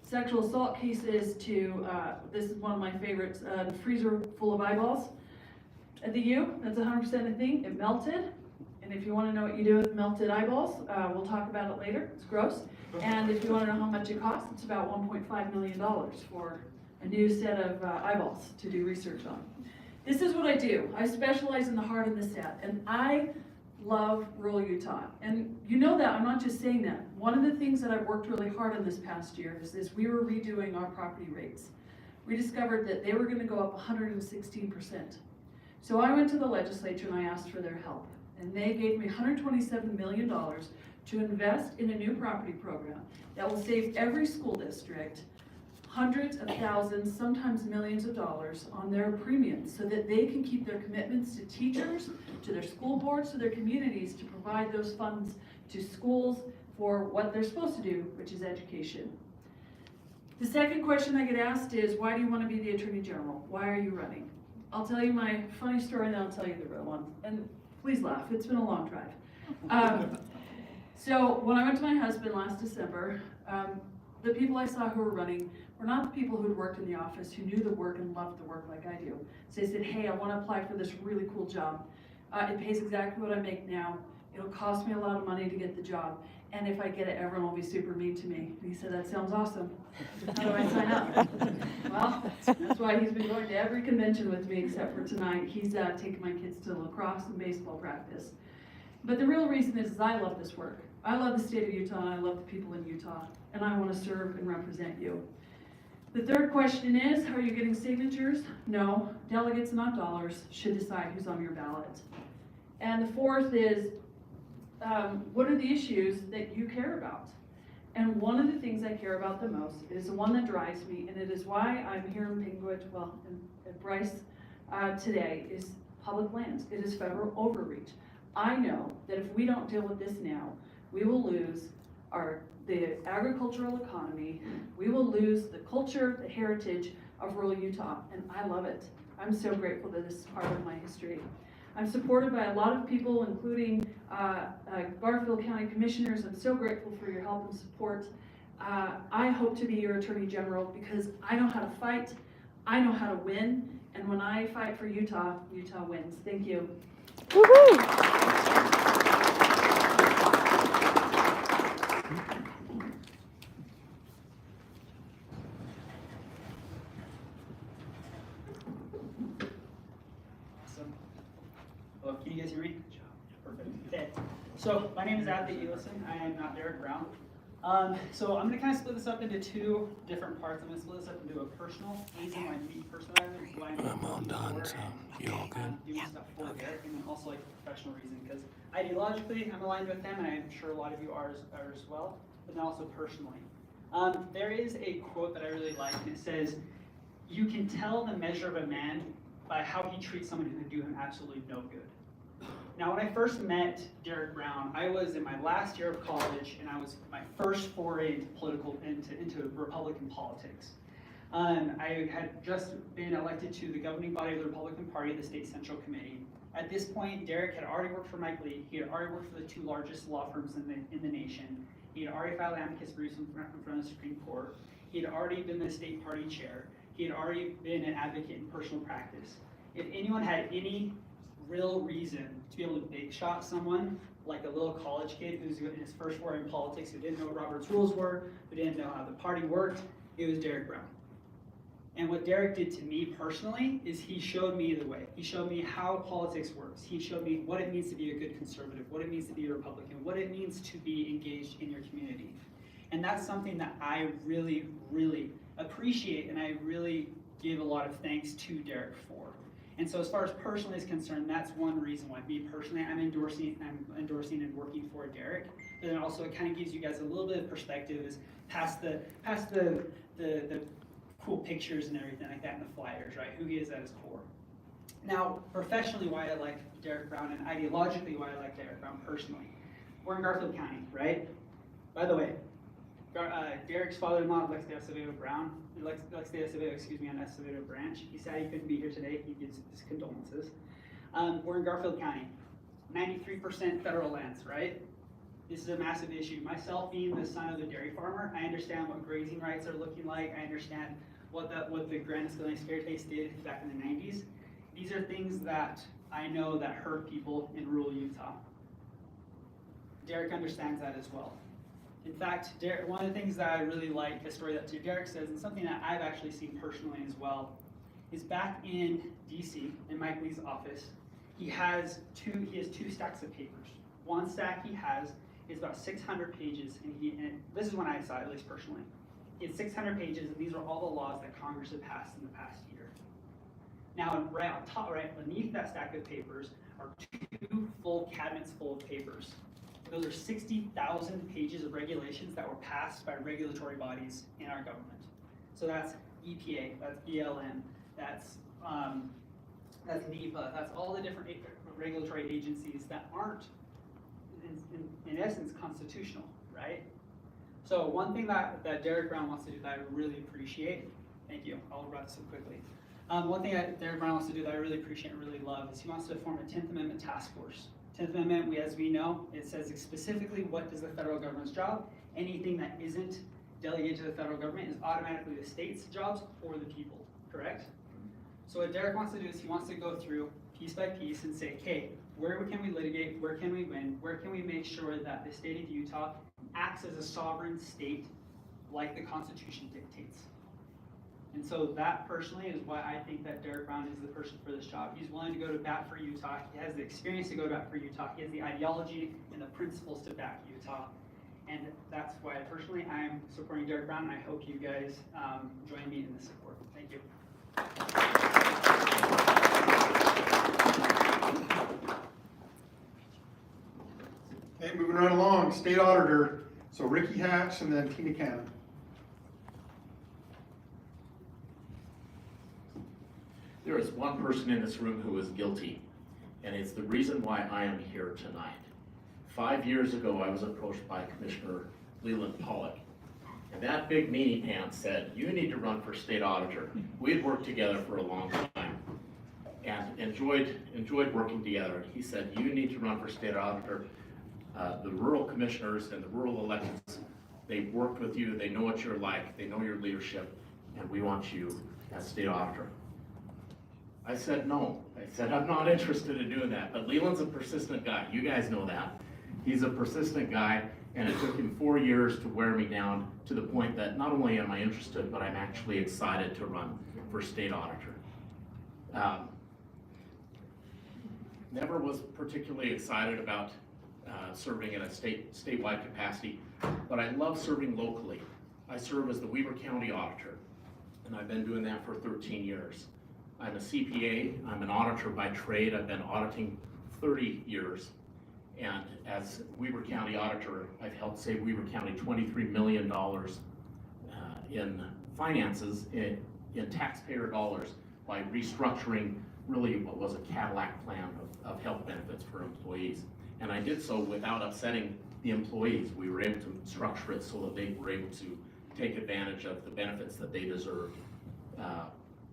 sexual assault cases to, this is one of my favorites, the freezer full of eyeballs at the U. That's 100% a thing. It melted. And if you want to know what you do with melted eyeballs, we'll talk about it later. It's gross. And if you want to know how much it costs, it's about $1.5 million for a new set of eyeballs to do research on. This is what I do. I specialize in the hard and the sad. And I love rural Utah. And you know that, I'm not just saying that. One of the things that I've worked really hard on this past year is we were redoing our property rates. We discovered that they were going to go up 116%. So I went to the legislature and I asked for their help. And they gave me $127 million to invest in a new property program that will save every school district hundreds of thousands, sometimes millions of dollars on their premiums so that they can keep their commitments to teachers, to their school boards, to their communities to provide those funds to schools for what they're supposed to do, which is education. The second question I get asked is, why do you want to be the Attorney General? Why are you running? I'll tell you my funny story and then I'll tell you the real one. And please laugh, it's been a long drive. So when I went to my husband last December, the people I saw who were running were not the people who'd worked in the office, who knew the work and loved the work like I do. So they said, hey, I want to apply for this really cool job. It pays exactly what I make now. It'll cost me a lot of money to get the job. And if I get it, everyone will be super mean to me. And he said, that sounds awesome. How do I sign up? Well, that's why he's been going to every convention with me except for tonight. He's taking my kids to lacrosse and baseball practice. But the real reason is I love this work. I love the state of Utah and I love the people in Utah. And I want to serve and represent you. The third question is, are you getting signatures? No, delegates, not dollars, should decide who's on your ballot. And the fourth is, what are the issues that you care about? And one of the things I care about the most is the one that drives me, and it is why I'm here in Penguich, well, at Bryce today, is public lands. It is federal overreach. I know that if we don't deal with this now, we will lose the agricultural economy, we will lose the culture, the heritage of rural Utah, and I love it. I'm so grateful that this is part of my history. I'm supported by a lot of people, including Garfield County commissioners. I'm so grateful for your help and support. I hope to be your Attorney General because I know how to fight, I know how to win, and when I fight for Utah, Utah wins. Thank you. Woohoo! Well, can you guys hear me? Perfect. Okay. So my name is Adley Elison. I am not Derek Brown. So I'm gonna kind of split this up into two different parts. I'm gonna split this up into a personal, easy, why me personally, I'm all done, so you all good? Doing stuff for Derek, and then also like a professional reason, because ideologically, I'm aligned with them, and I'm sure a lot of you are as well, but then also personally. There is a quote that I really like, and it says, "You can tell the measure of a man by how he treats someone who can do him absolutely no good." Now, when I first met Derek Brown, I was in my last year of college, and I was my first foray into Republican politics. I had just been elected to the governing body of the Republican Party, the State Central Committee. At this point, Derek had already worked for Mike Lee. He had already worked for the two largest law firms in the nation. He had already filed amicus briefs in front of the Supreme Court. He had already been the state party chair. He had already been an advocate in personal practice. If anyone had any real reason to be able to big shot someone, like a little college kid who's in his first foray in politics, who didn't know what Robert's rules were, who didn't know how the party worked, it was Derek Brown. And what Derek did to me personally is he showed me the way. He showed me how politics works. He showed me what it means to be a good conservative, what it means to be a Republican, what it means to be engaged in your community. And that's something that I really, really appreciate, and I really give a lot of thanks to Derek for. And so as far as personally is concerned, that's one reason why me personally, I'm endorsing and working for Derek. But then also it kind of gives you guys a little bit of perspective is past the cool pictures and everything like that in the flyers, right? Who he is at his core. Now, professionally, why I like Derek Brown, and ideologically why I like Derek Brown personally. We're in Garfield County, right? By the way, Derek's father-in-law, Lex de Acevedo, on Acevedo Branch. He said he couldn't be here today. He gives his condolences. We're in Garfield County, 93% federal lands, right? This is a massive issue. Myself being the son of a dairy farmer, I understand what grazing rights are looking like. I understand what the Grand Escalante Fairface did back in the 90s. These are things that I know that hurt people in rural Utah. Derek understands that as well. In fact, Derek, one of the things that I really like, a story that Derek says, and something that I've actually seen personally as well, is back in DC, in Mike Lee's office, he has two stacks of papers. One stack he has is about 600 pages, and this is when I saw it, at least personally. It's 600 pages, and these are all the laws that Congress had passed in the past year. Now, right on top, right beneath that stack of papers are two full cabinets full of papers. Those are 60,000 pages of regulations that were passed by regulatory bodies in our government. So that's EPA, that's BLM, that's NEPA, that's all the different regulatory agencies that aren't, in essence, constitutional, right? So one thing that Derek Brown wants to do that I really appreciate, thank you, I'll wrap this up quickly. One thing that Derek Brown wants to do that I really appreciate and really love is he wants to form a 10th Amendment task force. 10th Amendment, as we know, it says specifically what is the federal government's job. Anything that isn't delegated to the federal government is automatically the state's jobs or the people, correct? So what Derek wants to do is he wants to go through piece by piece and say, okay, where can we litigate, where can we win, where can we make sure that the state of Utah acts as a sovereign state like the Constitution dictates. And so that personally is why I think that Derek Brown is the person for this job. He's willing to go to bat for Utah. He has the experience to go to bat for Utah. He has the ideology and the principles to back Utah. And that's why personally I'm supporting Derek Brown, and I hope you guys join me in this support. Thank you. Okay, moving right along, State Auditor. So Ricky Hatch and then Tina Cannon. There is one person in this room who is guilty, and it's the reason why I am here tonight. 5 years ago, I was approached by Commissioner Leland Pollock, and that big meanie pants said, you need to run for state auditor. We had worked together for a long time and enjoyed working together. He said, you need to run for state auditor. The rural commissioners and the rural elections, they've worked with you, they know what you're like, they know your leadership, and we want you as state auditor. I said no. I said, I'm not interested in doing that. But Leland's a persistent guy. You guys know that. He's a persistent guy, and it took him 4 years to wear me down to the point that not only am I interested, but I'm actually excited to run for state auditor. Never was particularly excited about serving in a statewide capacity. but I love serving locally. I serve as the Weber County Auditor, and I've been doing that for 13 years. I'm a CPA, I'm an auditor by trade. I've been auditing 30 years. And as Weber County Auditor, I've helped save Weber County $23 million in finances, in taxpayer dollars, by restructuring really what was a Cadillac plan of health benefits for employees. And I did so without upsetting the employees. We were able to structure it so that they were able to take advantage of the benefits that they deserved.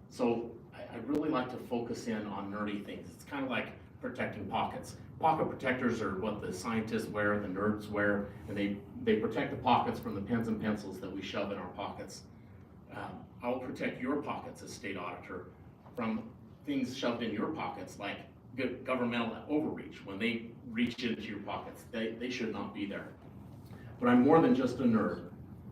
So I really like to focus in on nerdy things. It's kind of like protecting pockets. Pocket protectors are what the scientists wear, the nerds wear, and they protect the pockets from the pens and pencils that we shove in our pockets. I'll protect your pockets as state auditor from things shoved in your pockets, like governmental overreach. When they reach into your pockets, they should not be there. But I'm more than just a nerd.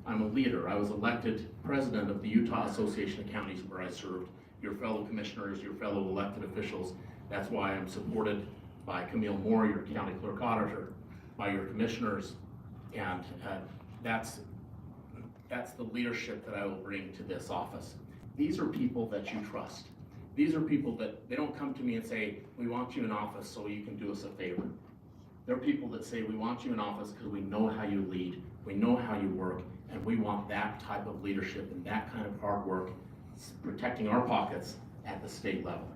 I'm a leader. I was elected president of the Utah Association of Counties, where I served your fellow commissioners, your fellow elected officials. That's why I'm supported by Camille Moore, your county clerk auditor, by your commissioners, and that's the leadership that I will bring to this office. These are people that you trust. These are people that, they don't come to me and say, we want you in office so you can do us a favor. They're people that say, we want you in office because we know how you lead, we know how you work, and we want that type of leadership and that kind of hard work, protecting our pockets at the state level.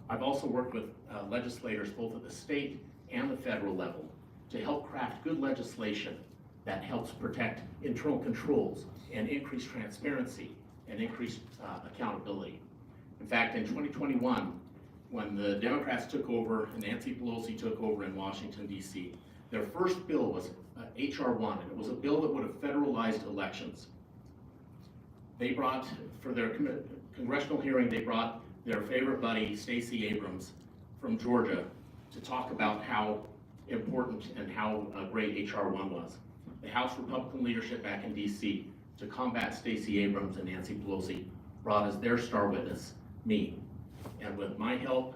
I've also worked with legislators both at the state and the federal level to help craft good legislation that helps protect internal controls and increase transparency and increase accountability. In fact, in 2021, when the Democrats took over and Nancy Pelosi took over in Washington, D.C., their first bill was H.R. 1, and it was a bill that would have federalized elections. They brought, for their congressional hearing, they brought their favorite buddy, Stacey Abrams from Georgia, to talk about how important and how great H.R. 1 was. The House Republican leadership back in D.C., to combat Stacey Abrams and Nancy Pelosi, brought as their star witness me. And with my help,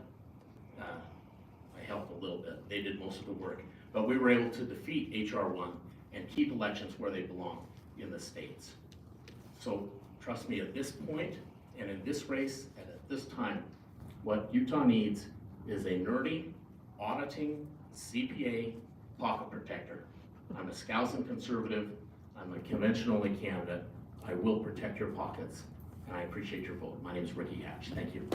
I helped a little bit. They did most of the work. But we were able to defeat H.R. 1 and keep elections where they belong, in the states. So trust me, at this point, and in this race, and at this time, what Utah needs is a nerdy, auditing, CPA, pocket protector. I'm a Skousen conservative. I'm a convention-only candidate. I will protect your pockets, and I appreciate your vote. My name is Ricky Hatch. Thank you.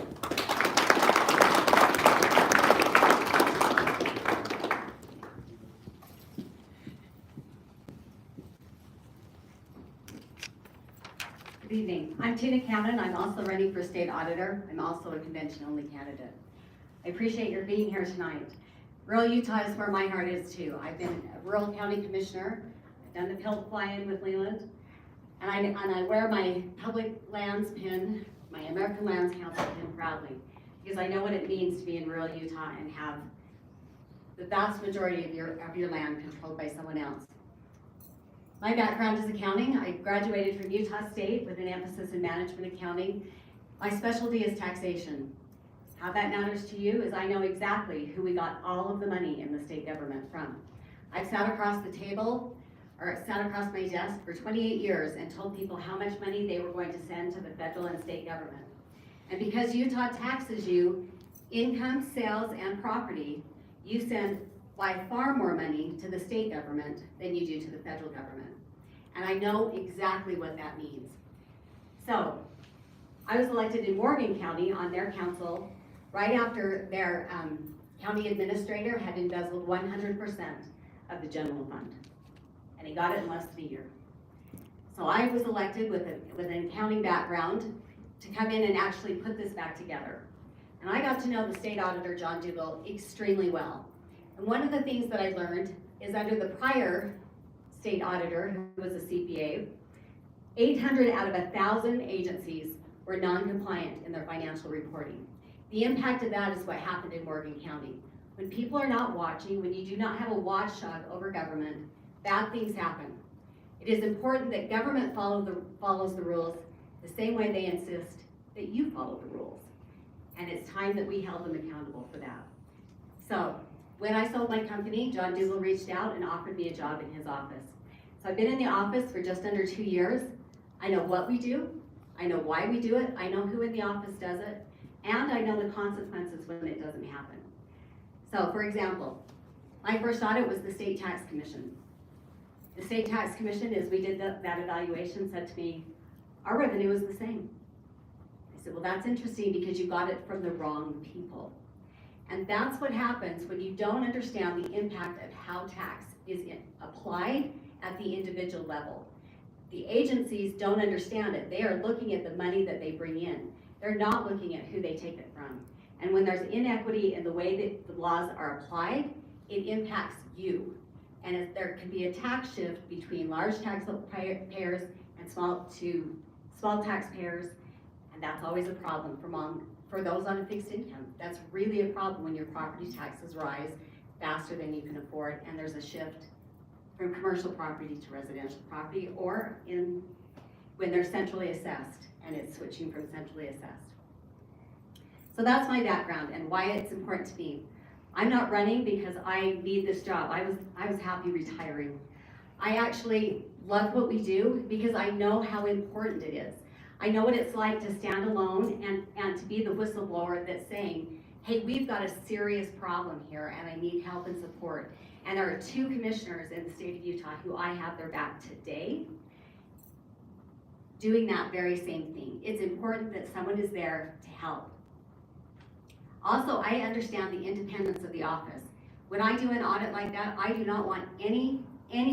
Good evening. I'm Tina Cannon. I'm also running for state auditor. I'm also a convention-only candidate. I appreciate your being here tonight. Rural Utah is where my heart is too. I've been a rural county commissioner. I've done the pill fly-in with Leland. And I wear my public lands pin, my American Lands Council pin proudly, because I know what it means to be in rural Utah and have the vast majority of your land controlled by someone else. My background is accounting. I graduated from Utah State with an emphasis in management accounting. My specialty is taxation. How that matters to you is I know exactly who we got all of the money in the state government from. I've sat across the table, or sat across my desk for 28 years and told people how much money they were going to send to the federal and state government. And because Utah taxes you income, sales, and property, you send by far more money to the state government than you do to the federal government. And I know exactly what that means. So, I was elected in Morgan County on their council right after their county administrator had embezzled 100% of the general fund. And he got it in less than a year. So I was elected with an accounting background to come in and actually put this back together. And I got to know the state auditor, John Dougal, extremely well. And one of the things that I learned is under the prior state auditor, who was a CPA, 800 out of 1,000 agencies were non-compliant in their financial reporting. The impact of that is what happened in Morgan County. When people are not watching, when you do not have a watchdog over government, bad things happen. It is important that government follows the rules the same way they insist that you follow the rules. And it's time that we held them accountable for that. So, when I sold my company, John Dougal reached out and offered me a job in his office. So I've been in the office for just under 2 years. I know what we do, I know why we do it, I know who in the office does it, and I know the consequences when it doesn't happen. So for example, my first audit was the State Tax Commission. The State Tax Commission, as we did that evaluation, said to me, our revenue is the same. I said, well, that's interesting because you got it from the wrong people. And that's what happens when you don't understand the impact of how tax is applied at the individual level. The agencies don't understand it. They are looking at the money that they bring in. They're not looking at who they take it from. And when there's inequity in the way that the laws are applied, it impacts you. And there can be a tax shift between large taxpayers and small taxpayers, and that's always a problem for those on a fixed income. That's really a problem when your property taxes rise faster than you can afford, and there's a shift from commercial property to residential property, or when they're centrally assessed, and it's switching from centrally assessed. So that's my background and why it's important to me. I'm not running because I need this job. I was happy retiring. I actually love what we do because I know how important it is. I know what it's like to stand alone and to be the whistleblower that's saying, hey, we've got a serious problem here and I need help and support. And there are 2 commissioners in the state of Utah who I have their back today doing that very same thing. It's important that someone is there to help. Also, I understand the independence of the office. When I do an audit like that, I do not want any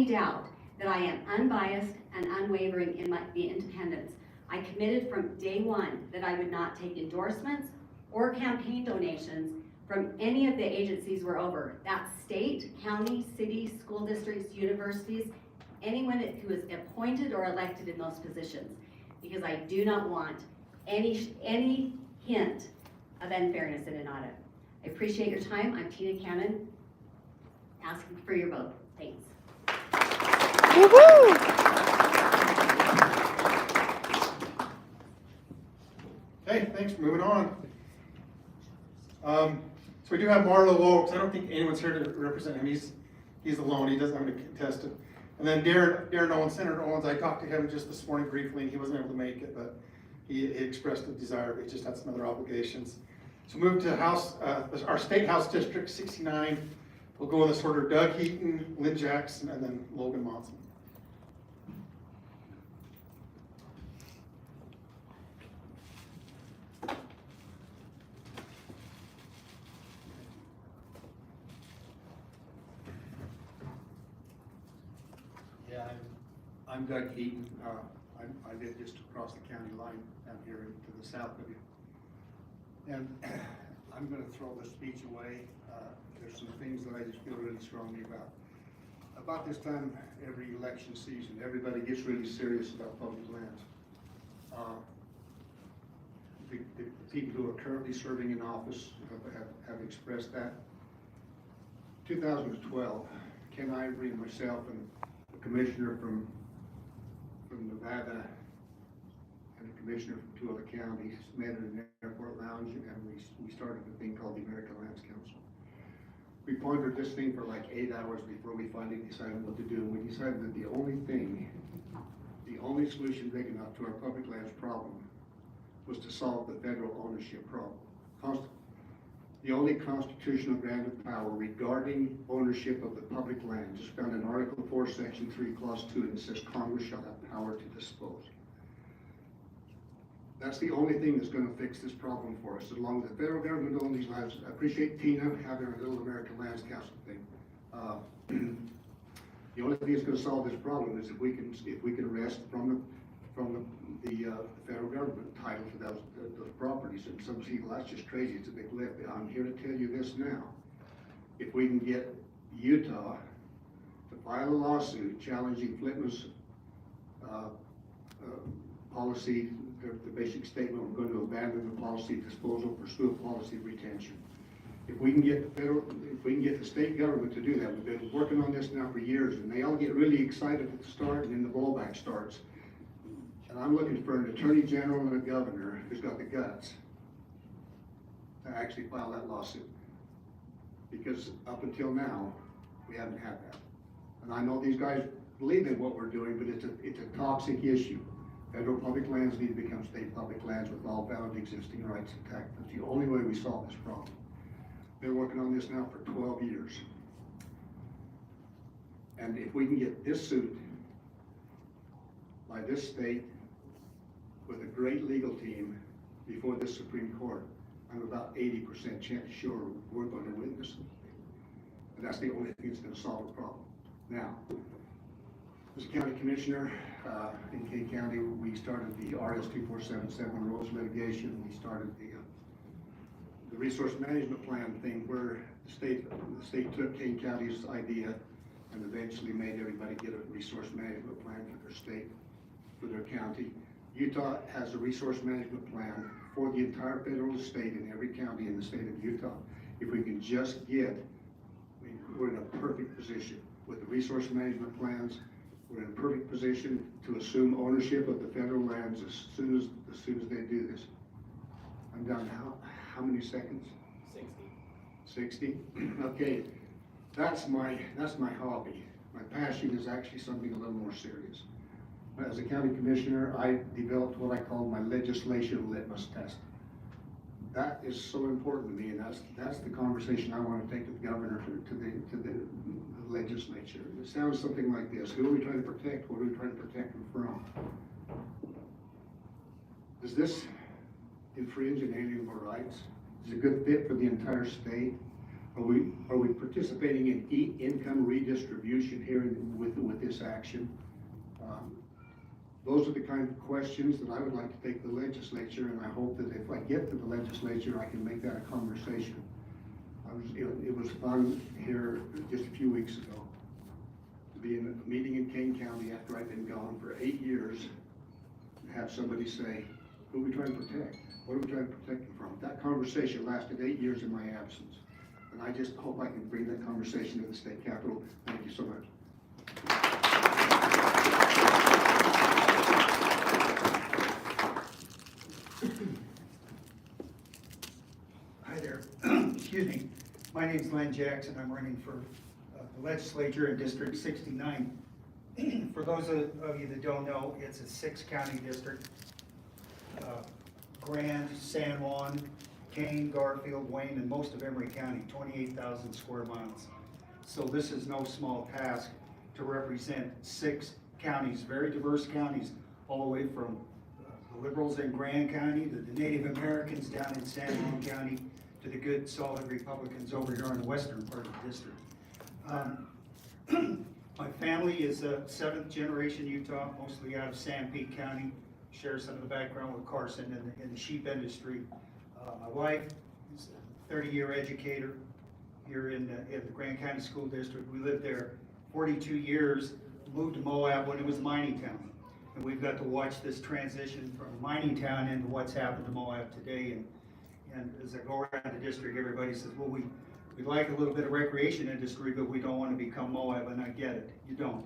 doubt that I am unbiased and unwavering in the independence. I committed from day one that I would not take endorsements or campaign donations from any of the agencies we're over. That's state, county, city, school districts, universities, anyone who is appointed or elected in those positions, because I do not want any hint of unfairness in an audit. I appreciate your time. I'm Tina Cannon, asking for your vote. Thanks. Okay, thanks, moving on. So we do have Marlo Oaks. I don't think anyone's here to represent him. He's alone, he doesn't have any contestant. And then Darren Owens, Senator Owens, I talked to him just this morning briefly, and he wasn't able to make it, but he expressed a desire, but he just had some other obligations. So move to our State House District 69. We'll go in this order: Doug Heaton, Lynn Jackson, and then Logan Monson. Yeah, I'm Doug Heaton. I live just across the county line down here to the south of you. And I'm going to throw the speech away. There's some things that I just feel really strongly about. About this time, every election season, everybody gets really serious about public lands. The people who are currently serving in office have expressed that. 2012, Ken Ivory and myself and a commissioner from Nevada and a commissioner from 2 other counties met at an airport lounge, and we started a thing called the American Lands Council. We pondered this thing for like 8 hours before we finally decided what to do. And we decided that the only solution big enough to our public lands problem was to solve the federal ownership problem. The only constitutional granted power regarding ownership of the public land is found in Article 4, Section 3, Clause 2, and it says Congress shall have power to dispose. That's the only thing that's going to fix this problem for us, as long as the federal government owns these lands. I appreciate Tina having a little American Lands Council thing. The only thing that's going to solve this problem is if we can wrest from the federal government title to those properties. And some say, well, that's just crazy, it's a big lift. I'm here to tell you this now. If we can get Utah to file a lawsuit challenging FLTMA's policy, the basic statement, we're going to abandon the policy of disposal, pursue a policy of retention. If we can get the state government to do that, we've been working on this now for years, and they all get really excited at the start, and then the blowback starts. And I'm looking for an attorney general and a governor who's got the guts to actually file that lawsuit. Because up until now, we haven't had that. And I know these guys believe in what we're doing, but it's a toxic issue. Federal public lands need to become state public lands with all valid existing rights intact. That's the only way we solve this problem. Been working on this now for 12 years. And if we can get this suit by this state with a great legal team before the Supreme Court, I'm about 80% sure we're going to win this. And that's the only thing that's going to solve the problem. Now, as a county commissioner in Kane County, we started the RS 2477 rules litigation. We started the resource management plan thing where the state took Kane County's idea and eventually made everybody get a resource management plan for their state, for their county. Utah has a resource management plan for the entire federal state in every county in the state of Utah. If we can just get, we're in a perfect position with the resource management plans. We're in a perfect position to assume ownership of the federal lands as soon as they do this. I'm down to how many seconds? 60. Okay, that's my hobby. My passion is actually something a little more serious. As a county commissioner, I developed what I call my legislation litmus test. That is so important to me, and that's the conversation I want to take with the governor to the legislature. It sounds something like this: who are we trying to protect? What are we trying to protect them from? Does this infringe on any of our rights? Is it a good fit for the entire state? Are we participating in income redistribution here with this action? Those are the kind of questions that I would like to take to the legislature, and I hope that if I get to the legislature, I can make that a conversation. It was fun here just a few weeks ago to be in a meeting in Kane County after I'd been gone for 8 years and have somebody say, who are we trying to protect? What are we trying to protect them from? That conversation lasted 8 years in my absence. And I just hope I can bring that conversation to the state capitol. Thank you so much. Hi there. Excuse me. My name's Len Jackson. I'm running for the legislature in District 69. For those of you that don't know, it's a 6-county district. Grand, San Juan, Kane, Garfield, Wayne, and most of Emery County, 28,000 square miles. So this is no small task to represent 6 counties, very diverse counties, all the way from the liberals in Grand County to the Native Americans down in San Juan County to the good, solid Republicans over here on the western part of the district. My family is a 7th generation Utah, mostly out of Sanpete County. Share some of the background with Carson in the sheep industry. My wife is a 30-year educator here in the Grand County School District. We lived there 42 years, moved to Moab when it was a mining town. And we've got to watch this transition from a mining town into what's happened to Moab today. And as I go around the district, everybody says, well, we'd like a little bit of recreation industry, but we don't want to become Moab, and I get it. You don't.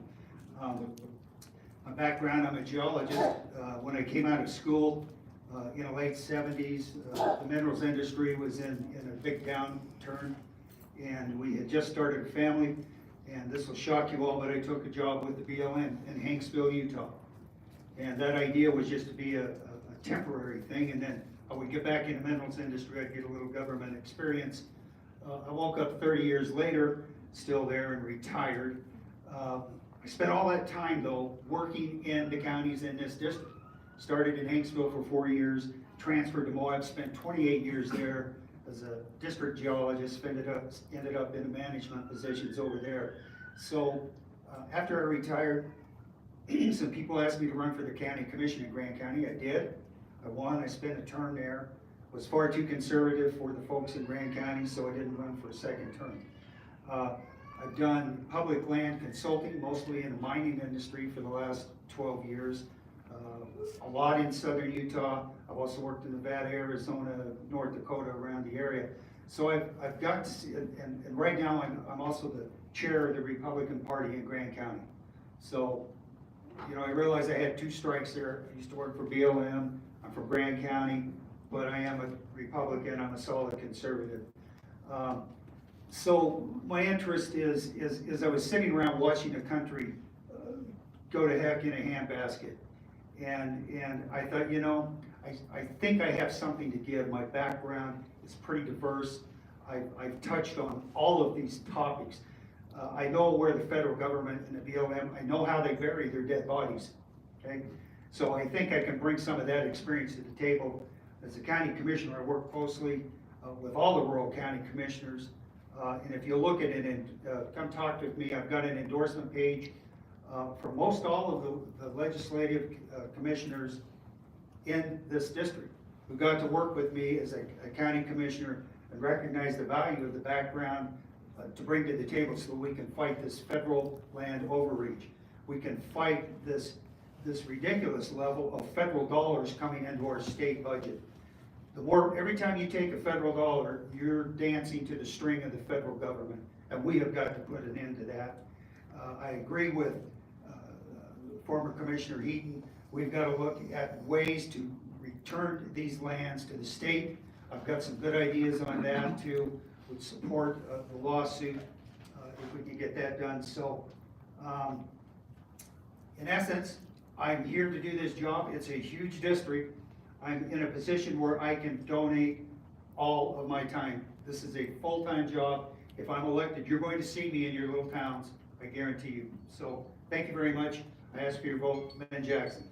My background, I'm a geologist. When I came out of school in the late 70s, the minerals industry was in a big downturn, and we had just started a family, and this will shock you all, but I took a job with the BLM in Hanksville, Utah. And that idea was just to be a temporary thing, and then I would get back in the minerals industry, I'd get a little government experience. I woke up 30 years later, still there and retired. I spent all that time, though, working in the counties in this district. Started in Hanksville for 4 years, transferred to Moab, spent 28 years there as a district geologist, ended up in the management positions over there. So after I retired, some people asked me to run for the county commission in Grand County. I did. I won. I spent a term there. Was far too conservative for the folks in Grand County, so I didn't run for a second term. I've done public land consulting, mostly in the mining industry for the last 12 years. A lot in southern Utah. I've also worked in Nevada, Arizona, North Dakota, around the area. So I've got to see, and right now I'm also the chair of the Republican Party in Grand County. So, you know, I realized I had 2 strikes there. I used to work for BLM. I'm from Grand County, but I am a Republican. I'm a solid conservative. So my interest is I was sitting around watching the country, go to heck in a handbasket. And I thought, I think I have something to give. My background is pretty diverse. I've touched on all of these topics. I know where the federal government and the BLM, I know how they bury their dead bodies, okay? So I think I can bring some of that experience to the table. As a county commissioner, I work closely with all the rural county commissioners. And if you look at it and come talk with me, I've got an endorsement page for most all of the legislative commissioners in this district who got to work with me as a county commissioner and recognize the value of the background to bring to the table so that we can fight this federal land overreach. We can fight this ridiculous level of federal dollars coming into our state budget. Every time you take a federal dollar, you're dancing to the string of the federal government, and we have got to put an end to that. I agree with former Commissioner Heaton. We've got to look at ways to return these lands to the state. I've got some good ideas on that too. Would support the lawsuit if we can get that done. So, in essence, I'm here to do this job. It's a huge district. I'm in a position where I can donate all of my time. This is a full-time job. If I'm elected, you're going to see me in your little towns, I guarantee you. So, thank you very much. I ask for your vote, Ben Jackson.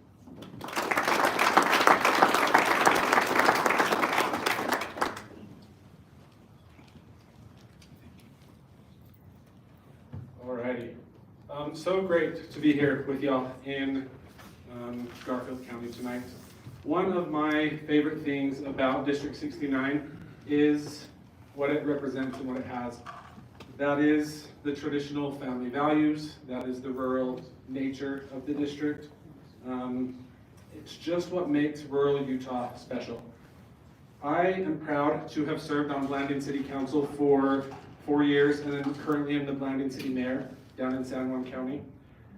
Alrighty. So great to be here with y'all in Garfield County tonight. One of my favorite things about District 69 is what it represents and what it has. That is the traditional family values. That is the rural nature of the district. It's just what makes rural Utah special. I am proud to have served on Blanding City Council for 4 years, and then currently am the Blanding City Mayor down in San Juan County.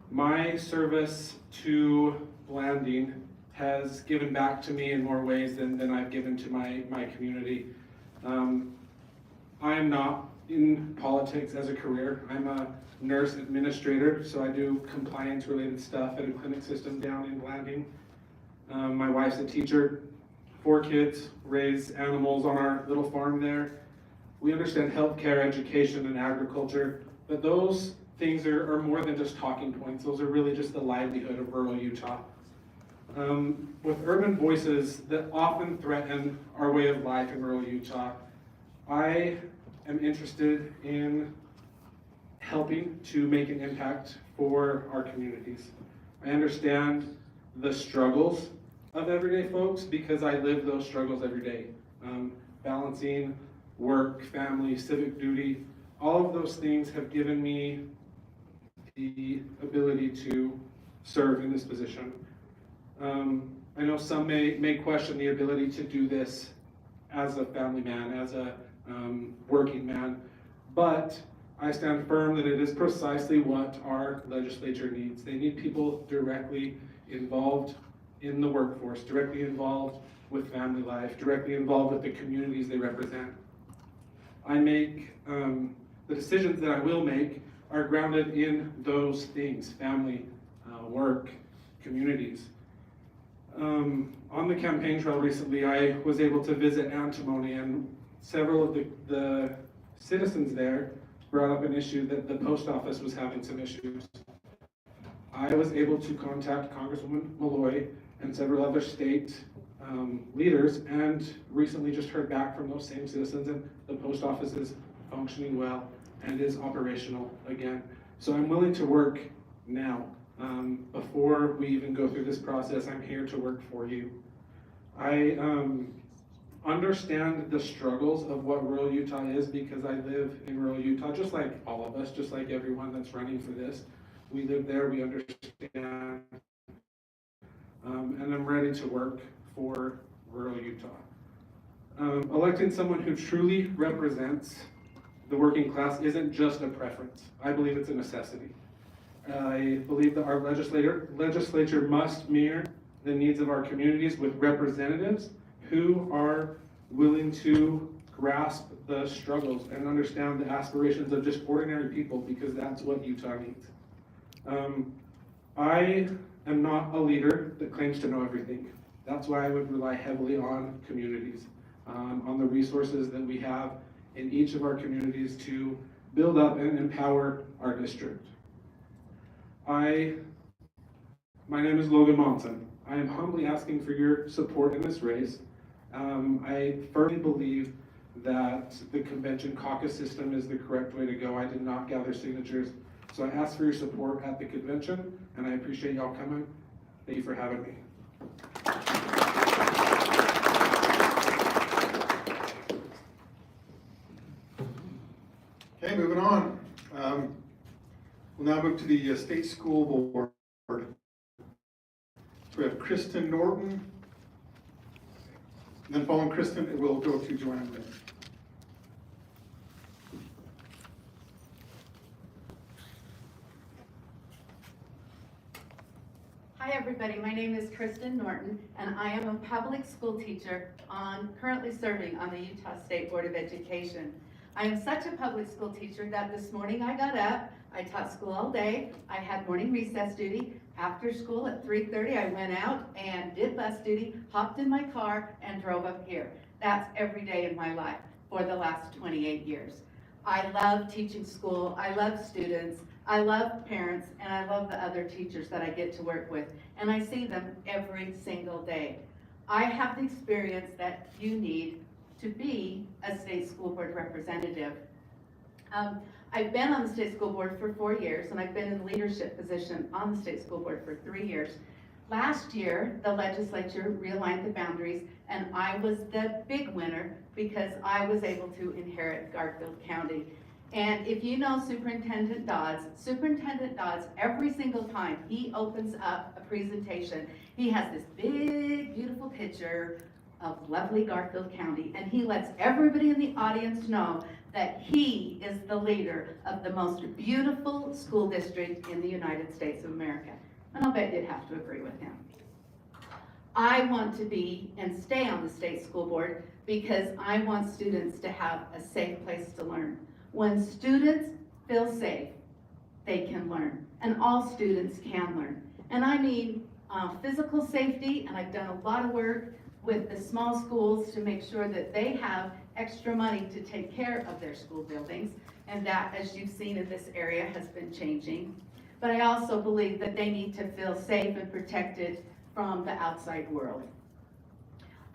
My service to Blanding has given back to me in more ways than I've given to my community. I am not in politics as a career. I'm a nurse administrator, so I do compliance related stuff at a clinic system down in Blanding. My wife's a teacher, 4 kids, raise animals on our little farm there. We understand healthcare, education, and agriculture, but those things are more than just talking points. Those are really just the livelihood of rural Utah. With urban voices that often threaten our way of life in rural Utah, I am interested in helping to make an impact for our communities. I understand the struggles of everyday folks because I live those struggles every day. Balancing work, family, civic duty, all of those things have given me the ability to serve in this position. I know some may question the ability to do this as a family man, as a working man, but I stand firm that it is precisely what our legislature needs. They need people directly involved in the workforce, directly involved with family life, directly involved with the communities they represent. I make, the decisions that I will make are grounded in those things, family, work, communities. On the campaign trail recently, I was able to visit Antimony, and several of the citizens there brought up an issue that the post office was having some issues. I was able to contact Congresswoman Malloy and several other state leaders, and recently just heard back from those same citizens, and the post office is functioning well and is operational again. So I'm willing to work now. Before we even go through this process, I'm here to work for you. I understand the struggles of what rural Utah is because I live in rural Utah, just like all of us, just like everyone that's running for this. We live there, we understand, and I'm ready to work for rural Utah. Electing someone who truly represents the working class isn't just a preference. I believe it's a necessity. I believe that our legislature must mirror the needs of our communities with representatives who are willing to grasp the struggles and understand the aspirations of just ordinary people, because that's what Utah needs. I am not a leader that claims to know everything. That's why I would rely heavily on communities, on the resources that we have in each of our communities to build up and empower our district. My name is Logan Monson. I am humbly asking for your support in this race. I firmly believe that the convention caucus system is the correct way to go. I did not gather signatures, so I ask for your support at the convention, and I appreciate y'all coming. Thank you for having me. Okay, moving on. We'll now move to the state school board. So we have Kristen Norton. And then following Kristen, it will go to Joanne Lynn. Hi, everybody. My name is Kristen Norton, and I am a public school teacher currently serving on the Utah State Board of Education. I am such a public school teacher that this morning I got up, I taught school all day, I had morning recess duty. After school at 3:30, I went out and did bus duty, hopped in my car, and drove up here. That's every day in my life for the last 28 years. I love teaching school, I love students, I love parents, and I love the other teachers that I get to work with, and I see them every single day. I have the experience that you need to be a state school board representative. I've been on the state school board for 4 years, and I've been in a leadership position on the state school board for 3 years. Last year, the legislature realigned the boundaries, and I was the big winner because I was able to inherit Garfield County. And if you know Superintendent Dodds, every single time he opens up a presentation, he has this big, beautiful picture of lovely Garfield County, and he lets everybody in the audience know that he is the leader of the most beautiful school district in the United States of America. And I'll bet you'd have to agree with him. I want to be and stay on the state school board because I want students to have a safe place to learn. When students feel safe, they can learn, and all students can learn. And I mean physical safety, and I've done a lot of work with the small schools to make sure that they have extra money to take care of their school buildings, and that, as you've seen in this area, has been changing. But I also believe that they need to feel safe and protected from the outside world.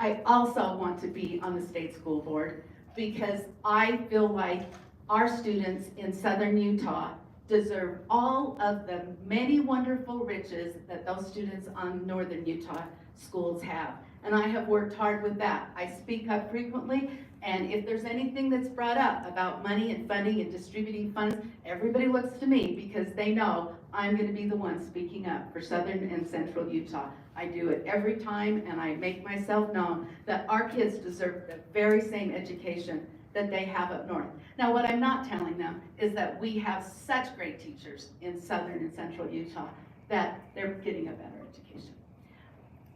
I also want to be on the state school board because I feel like our students in southern Utah deserve all of the many wonderful riches that those students on northern Utah schools have. And I have worked hard with that. I speak up frequently, and if there's anything that's brought up about money and funding and distributing funds, everybody looks to me because they know I'm going to be the one speaking up for southern and central Utah. I do it every time, and I make myself known that our kids deserve the very same education that they have up north. Now, what I'm not telling them is that we have such great teachers in southern and central Utah that they're getting a better education.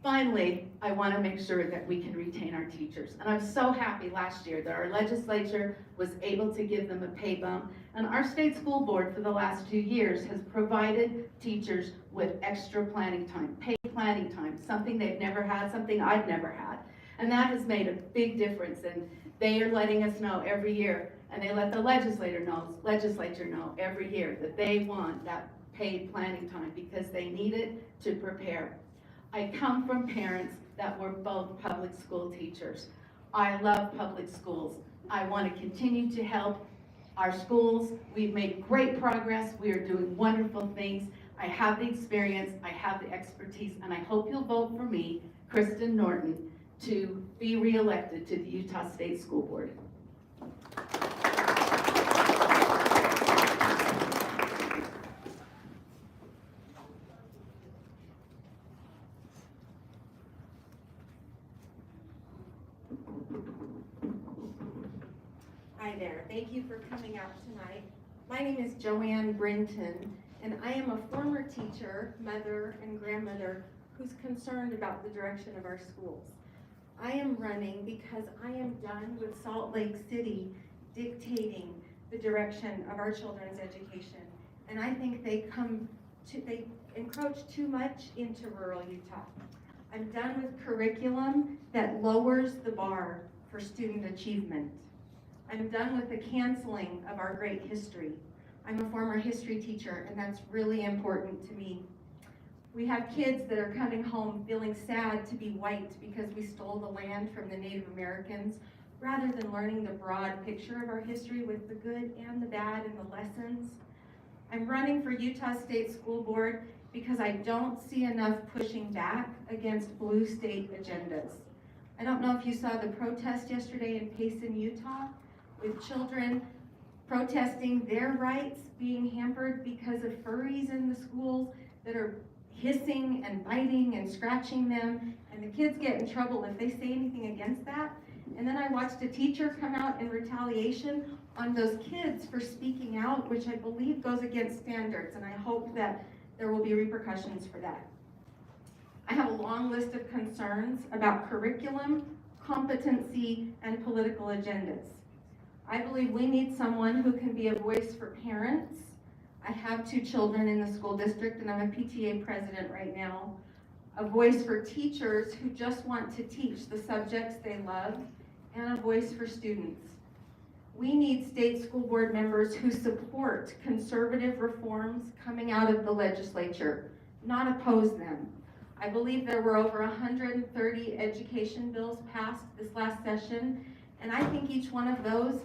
Finally, I want to make sure that we can retain our teachers. And I'm so happy last year that our legislature was able to give them a pay bump. And our state school board for the last 2 years has provided teachers with extra planning time, paid planning time, something they've never had, something I've never had. And that has made a big difference. And they are letting us know every year, and they let the legislature know every year that they want that paid planning time because they need it to prepare. I come from parents that were both public school teachers. I love public schools. I want to continue to help our schools. We've made great progress. We are doing wonderful things. I have the experience, I have the expertise, and I hope you'll vote for me, Kristen Norton, to be reelected to the Utah State School Board. Hi there, thank you for coming out tonight. My name is Joanne Brinton, and I am a former teacher, mother, and grandmother who's concerned about the direction of our schools. I am running because I am done with Salt Lake City dictating the direction of our children's education. And I think they come they encroach too much into rural Utah. I'm done with curriculum that lowers the bar for student achievement. I'm done with the canceling of our great history. I'm a former history teacher, and that's really important to me. We have kids that are coming home feeling sad to be white because we stole the land from the Native Americans, rather than learning the broad picture of our history with the good and the bad and the lessons. I'm running for Utah State School Board because I don't see enough pushing back against blue state agendas. I don't know if you saw the protest yesterday in Payson, Utah, with children protesting their rights being hampered because of furries in the schools that are hissing and biting and scratching them, and the kids get in trouble if they say anything against that. And then I watched a teacher come out in retaliation on those kids for speaking out, which I believe goes against standards, and I hope that there will be repercussions for that. I have a long list of concerns about curriculum, competency, and political agendas. I believe we need someone who can be a voice for parents. I have 2 children in the school district, and I'm a PTA president right now. A voice for teachers who just want to teach the subjects they love, and a voice for students. We need state school board members who support conservative reforms coming out of the legislature, not oppose them. I believe there were over 130 education bills passed this last session, and I think each one of those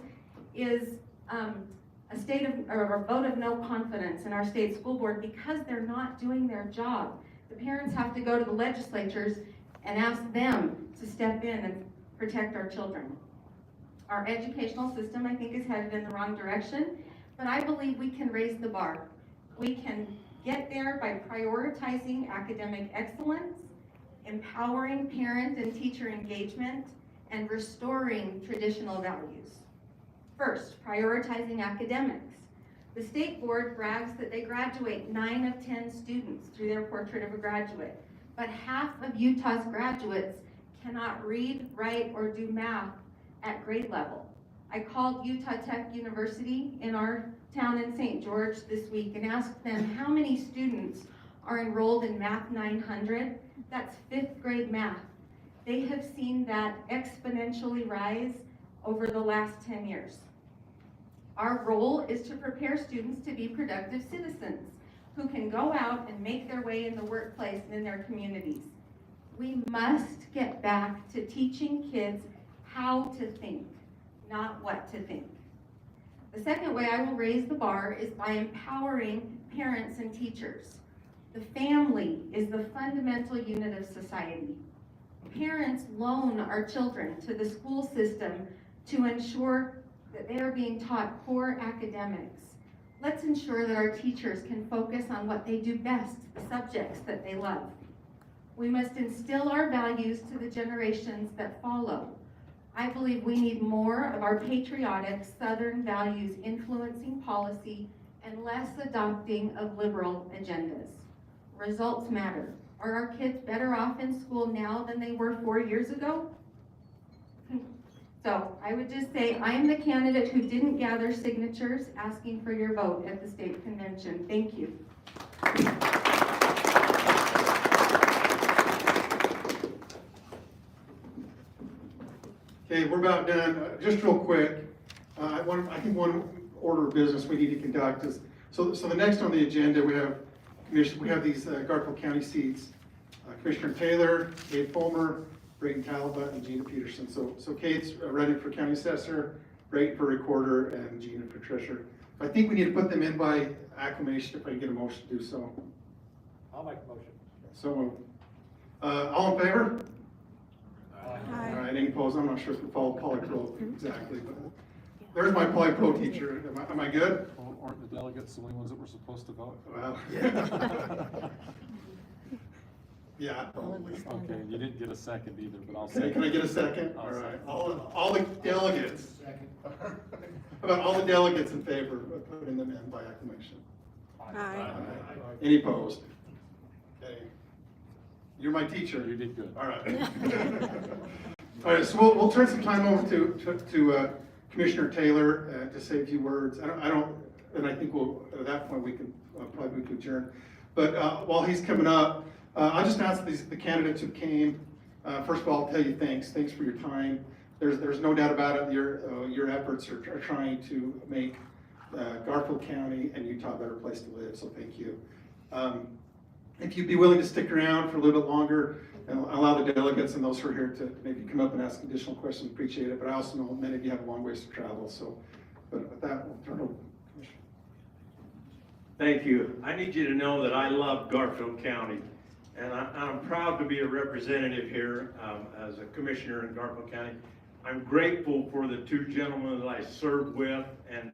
is a vote of no confidence in our state school board because they're not doing their job. The parents have to go to the legislatures and ask them to step in and protect our children. Our educational system, I think, is headed in the wrong direction, but I believe we can raise the bar. We can get there by prioritizing academic excellence, empowering parent and teacher engagement, and restoring traditional values. First, prioritizing academics. The state board brags that they graduate 9 of 10 students through their portrait of a graduate, but half of Utah's graduates cannot read, write, or do math at grade level. I called Utah Tech University in our town in St. George this week and asked them how many students are enrolled in Math 900. That's 5th grade math. They have seen that exponentially rise over the last 10 years. Our role is to prepare students to be productive citizens who can go out and make their way in the workplace and in their communities. We must get back to teaching kids how to think, not what to think. The second way I will raise the bar is by empowering parents and teachers. The family is the fundamental unit of society. Parents loan our children to the school system to ensure that they are being taught core academics. Let's ensure that our teachers can focus on what they do best, the subjects that they love. We must instill our values to the generations that follow. I believe we need more of our patriotic Southern values influencing policy and less adopting of liberal agendas. Results matter. Are our kids better off in school now than they were 4 years ago? So I would just say I'm the candidate who didn't gather signatures asking for your vote at the state convention. Thank you. Okay, we're about done. Just real quick, I think one order of business we need to conduct is, so the next on the agenda, we have these Garfield County seats. Commissioner Taylor, Kate Fulmer, Brayden Talbot, and Gina Peterson. So Kate's running for county assessor, Brayden for recorder, and Gina for treasurer. I think we need to put them in by acclamation if I can get a motion to do so. I'll make a motion. So moved. All in favor? Aye. All right, any opposed? I'm not sure if we follow Poly-Pro exactly, but there's my Poly-Pro teacher. Am I good? Aren't the delegates the only ones that were supposed to vote? Well, yeah. Okay, you didn't get a second either, but I'll Can say. I get a second? I'll All right, second. all the delegates. How about all the delegates in favor of putting them in by acclamation? Aye. Any opposed? Okay. You're my teacher. You did good. All right. All right, so we'll turn some time over to Commissioner Taylor to say a few words. I don't, and I think at that point we can probably adjourn. But while he's coming up, I just asked the candidates who came, first of all, I'll tell you thanks. Thanks for your time. There's no doubt about it, your efforts are trying to make Garfield County and Utah a better place to live, so thank you. If you'd be willing to stick around for a little bit longer and allow the delegates and those who are here to maybe come up and ask additional questions, appreciate it, but I also know many of you have a long ways to travel, so, but with that, we'll turn it over. Thank you. I need you to know that I love Garfield County, and I'm proud to be a representative here as a commissioner in Garfield County. I'm grateful for the two gentlemen that I served with and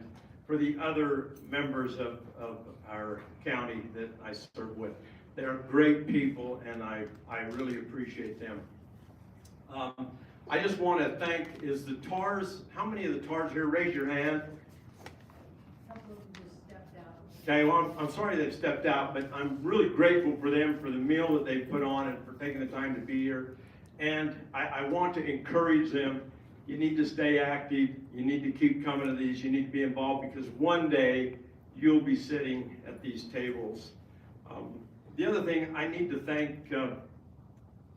for the other members of our county that I serve with. They're great people, and I really appreciate them. I just want to thank, is the TARs, how many of the TARs here, raise your hand. Okay, well, I'm sorry they've stepped out, but I'm really grateful for them for the meal that they put on and for taking the time to be here. And I want to encourage them. You need to stay active. You need to keep coming to these. You need to be involved because one day you'll be sitting at these tables. The other thing, I need to thank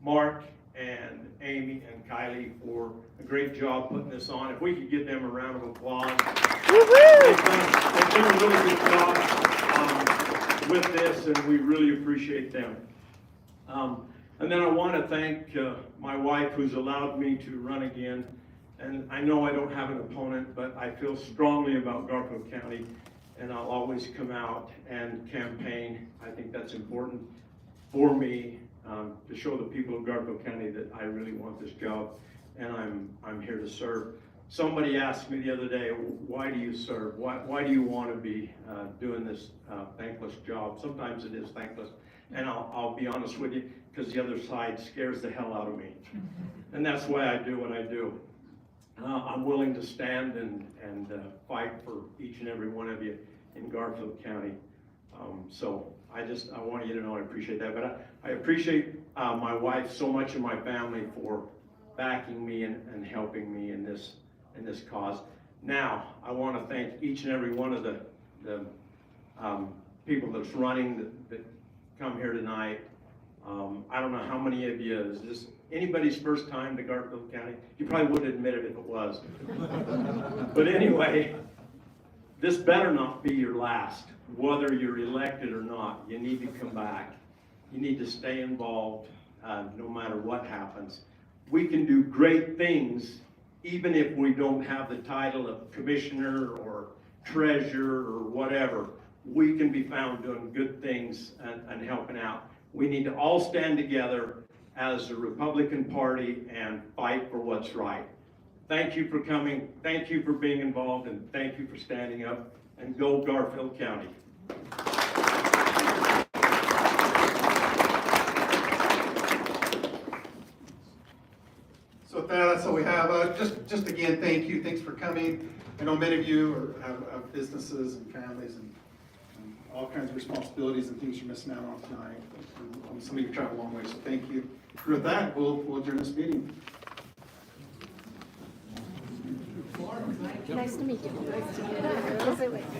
Mark and Amy and Kylie for a great job putting this on. If we could give them a round of applause. They've done a really good job with this, and we really appreciate them. And then I want to thank my wife who's allowed me to run again. And I know I don't have an opponent, but I feel strongly about Garfield County, and I'll always come out and campaign. I think that's important for me to show the people of Garfield County that I really want this job, and I'm here to serve. Somebody asked me the other day, why do you serve? Why do you want to be doing this thankless job? Sometimes it is thankless, and I'll be honest with you, because the other side scares the hell out of me. And that's why I do what I do. I'm willing to stand and fight for each and every one of you in Garfield County. So I want you to know I appreciate that. But I appreciate my wife so much and my family for backing me and helping me in this cause. Now, I want to thank each and every one of the people that's running that come here tonight. I don't know how many of you, is this anybody's first time to Garfield County? You probably wouldn't admit it if it was. But anyway, this better not be your last. Whether you're elected or not, you need to come back. You need to stay involved no matter what happens. We can do great things even if we don't have the title of commissioner or treasurer or whatever. We can be found doing good things and helping out. We need to all stand together as a Republican Party and fight for what's right. Thank you for coming. Thank you for being involved, and thank you for standing up. And go Garfield County. So with that, that's all we have. Just again, thank you. Thanks for coming. I know many of you have businesses and families and all kinds of responsibilities and things you're missing out on tonight. And some of you travel a long way, so thank you. With that, we'll adjourn this meeting. Nice to meet you. Nice to meet you.